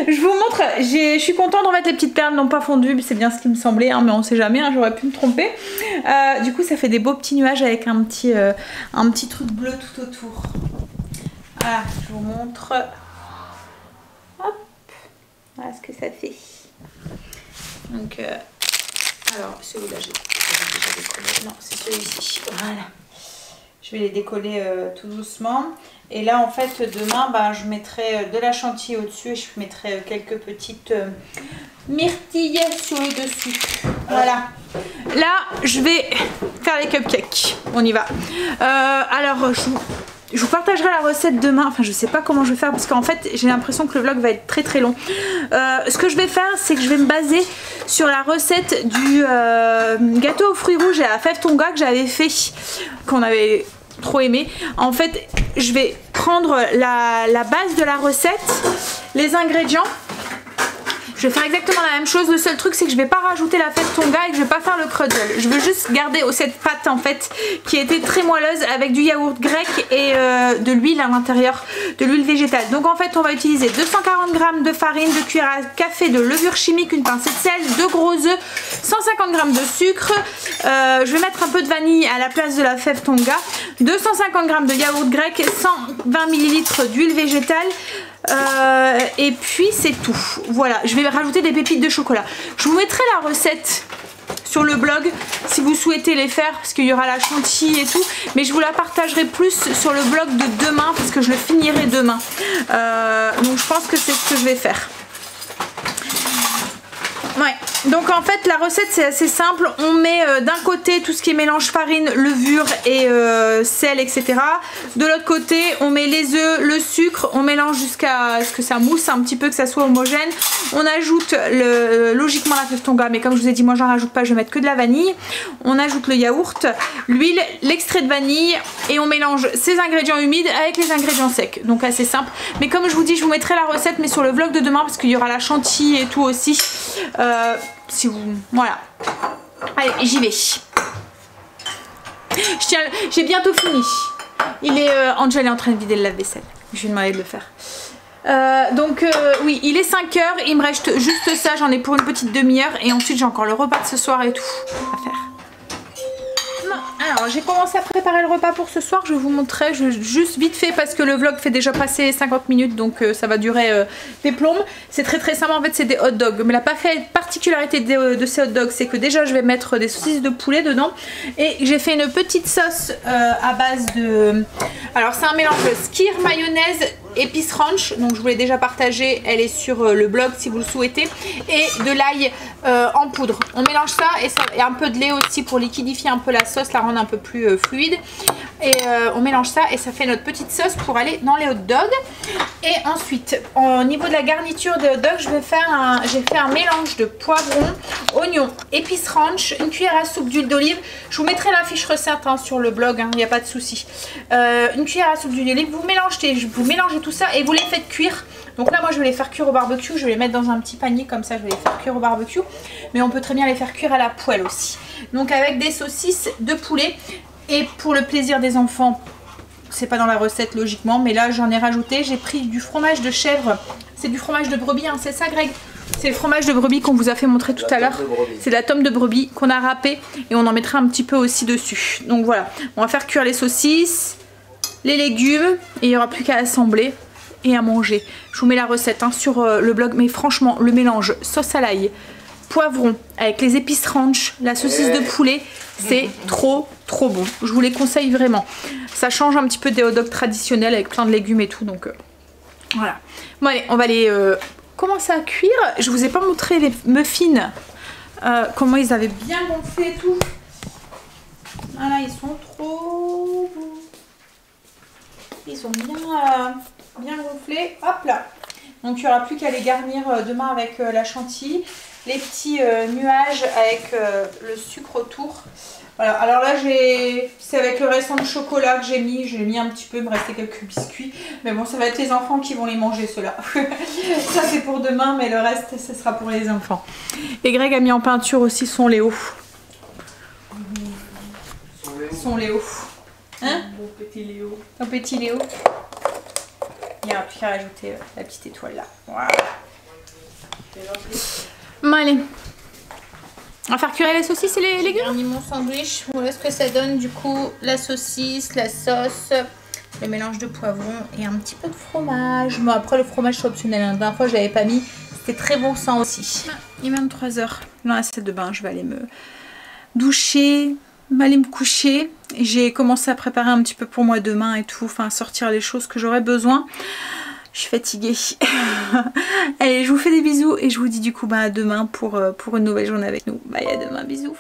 Je vous montre, je suis contente, en fait les petites perles n'ont pas fondu, c'est bien ce qui me semblait, hein, mais on sait jamais, hein, j'aurais pu me tromper. Du coup ça fait des beaux petits nuages avec un petit truc bleu tout autour. Voilà, je vous montre. Hop, voilà ce que ça fait. Donc, alors celui-là j'ai déjà décollé, non c'est celui-ci, voilà. Je vais les décoller tout doucement. Et là en fait demain je mettrai de la chantilly au dessus et je mettrai quelques petites myrtilles sur le dessus. Voilà. Là je vais faire les cupcakes. On y va. Alors je vous partagerai la recette demain. Enfin je sais pas comment je vais faire parce qu'en fait j'ai l'impression que le vlog va être très long. Ce que je vais faire c'est que je vais me baser sur la recette du gâteau aux fruits rouges et à la fève tonga que j'avais fait, qu'on avait trop aimé. En fait je vais prendre la base de la recette, les ingrédients Je vais faire exactement la même chose. Le seul truc, c'est que je vais pas rajouter la fève tonga et que je vais pas faire le curdle. Je veux juste garder cette pâte en fait qui était très moelleuse avec du yaourt grec et de l'huile à l'intérieur, de l'huile végétale. Donc en fait, on va utiliser 240 g de farine, 2 cuillères à café de levure chimique, une pincée de sel, 2 gros œufs, 150 g de sucre. Je vais mettre un peu de vanille à la place de la fève tonga, 250 g de yaourt grec, 120 ml d'huile végétale. Et puis c'est tout. Voilà, je vais rajouter des pépites de chocolat. Je vous mettrai la recette sur le blog si vous souhaitez les faire, parce qu'il y aura la chantilly et tout, mais je vous la partagerai plus sur le blog de demain parce que je le finirai demain. Donc je pense que c'est ce que je vais faire. Ouais, donc en fait la recette c'est assez simple. On met d'un côté tout ce qui est mélange farine, levure et sel, etc. De l'autre côté on met les œufs, le sucre, on mélange jusqu'à ce que ça mousse un petit peu, que ça soit homogène. On ajoute logiquement la fève tonga, mais comme je vous ai dit moi j'en rajoute pas, je vais mettre que de la vanille. On ajoute le yaourt, l'huile, l'extrait de vanille et on mélange ces ingrédients humides avec les ingrédients secs. Donc assez simple, mais comme je vous dis je vous mettrai la recette mais sur le vlog de demain parce qu'il y aura la chantilly et tout aussi. Si vous... Voilà. Allez, j'y vais. J'ai bientôt fini. Angel est en train de vider le lave-vaisselle. Je lui ai demandé de le faire. Oui, il est 5 h. Il me reste juste ça. J'en ai pour une petite demi-heure. Et ensuite, j'ai encore le repas de ce soir et tout à faire. Alors j'ai commencé à préparer le repas pour ce soir, je vais vous montrer juste vite fait parce que le vlog fait déjà passer 50 minutes donc ça va durer des plombes. C'est très simple, en fait c'est des hot dogs, mais la particularité de ces hot dogs c'est que déjà je vais mettre des saucisses de poulet dedans et j'ai fait une petite sauce à base de... Alors c'est un mélange de skyr, mayonnaise, épices ranch, donc je vous l'ai déjà partagé, elle est sur le blog si vous le souhaitez, et de l'ail en poudre. On mélange ça et un peu de lait aussi pour liquidifier un peu la sauce, la rendre un peu plus fluide, et on mélange ça et ça fait notre petite sauce pour aller dans les hot dogs. Et ensuite au niveau de la garniture des hot dogs, j'ai fait un mélange de poivrons, oignons, épices ranch, une cuillère à soupe d'huile d'olive. Je vous mettrai la fiche recette sur le blog, il n'y a pas de souci. Une cuillère à soupe d'huile d'olive, vous mélangez tout ça et vous les faites cuire. Donc là moi je vais les faire cuire au barbecue, je vais les mettre dans un petit panier comme ça, je vais les faire cuire au barbecue, mais on peut très bien les faire cuire à la poêle aussi. Donc avec des saucisses de poulet, et pour le plaisir des enfants, c'est pas dans la recette logiquement, mais là j'en ai rajouté, j'ai pris du fromage de chèvre, c'est du fromage de brebis, c'est ça Greg? C'est le fromage de brebis qu'on vous a fait montrer tout à l'heure, c'est de la tome de brebis qu'on a râpé et on en mettra un petit peu aussi dessus. Donc voilà, on va faire cuire les saucisses, les légumes et il n'y aura plus qu'à assembler et à manger. Je vous mets la recette sur le blog, mais franchement le mélange sauce à l'ail, poivron avec les épices ranch, la saucisse de poulet, c'est trop bon. Je vous les conseille vraiment. Ça change un petit peu des hot dogs traditionnels avec plein de légumes et tout, donc voilà. Bon allez, on va les commencer à cuire. Je vous ai pas montré les muffins, comment ils avaient bien gonflé et tout. Voilà, ils sont trop beaux. Ils sont bien gonflés. Hop là. Donc il n'y aura plus qu'à les garnir demain avec la chantilly. Les petits nuages avec le sucre autour. Voilà, alors là c'est avec le restant de chocolat que j'ai mis un petit peu, il me restait quelques biscuits. Mais bon, ça va être les enfants qui vont les manger ceux-là. Ça c'est pour demain, mais le reste ce sera pour les enfants. Et Greg a mis en peinture aussi son Léo. Son Léo. Hein? Mon petit Léo. Ton petit Léo. Il n'y a plus qu'à rajouter la petite étoile là. Voilà. Bon, allez. On va faire cuire les saucisses et les légumes. J'ai mis mon sandwich. Voilà ce que ça donne du coup. La saucisse, la sauce, le mélange de poivron et un petit peu de fromage. Bon après le fromage c'est optionnel. La dernière fois je l'avais pas mis. C'était très bon sang aussi. Il est 23 h. Dans la salle de bain, je vais aller me doucher, aller me coucher. J'ai commencé à préparer un petit peu pour moi demain et tout. Enfin sortir les choses que j'aurais besoin. Je suis fatiguée. Allez, je vous fais des bisous et je vous dis du coup à demain pour une nouvelle journée avec nous. Bye, à demain, bisous.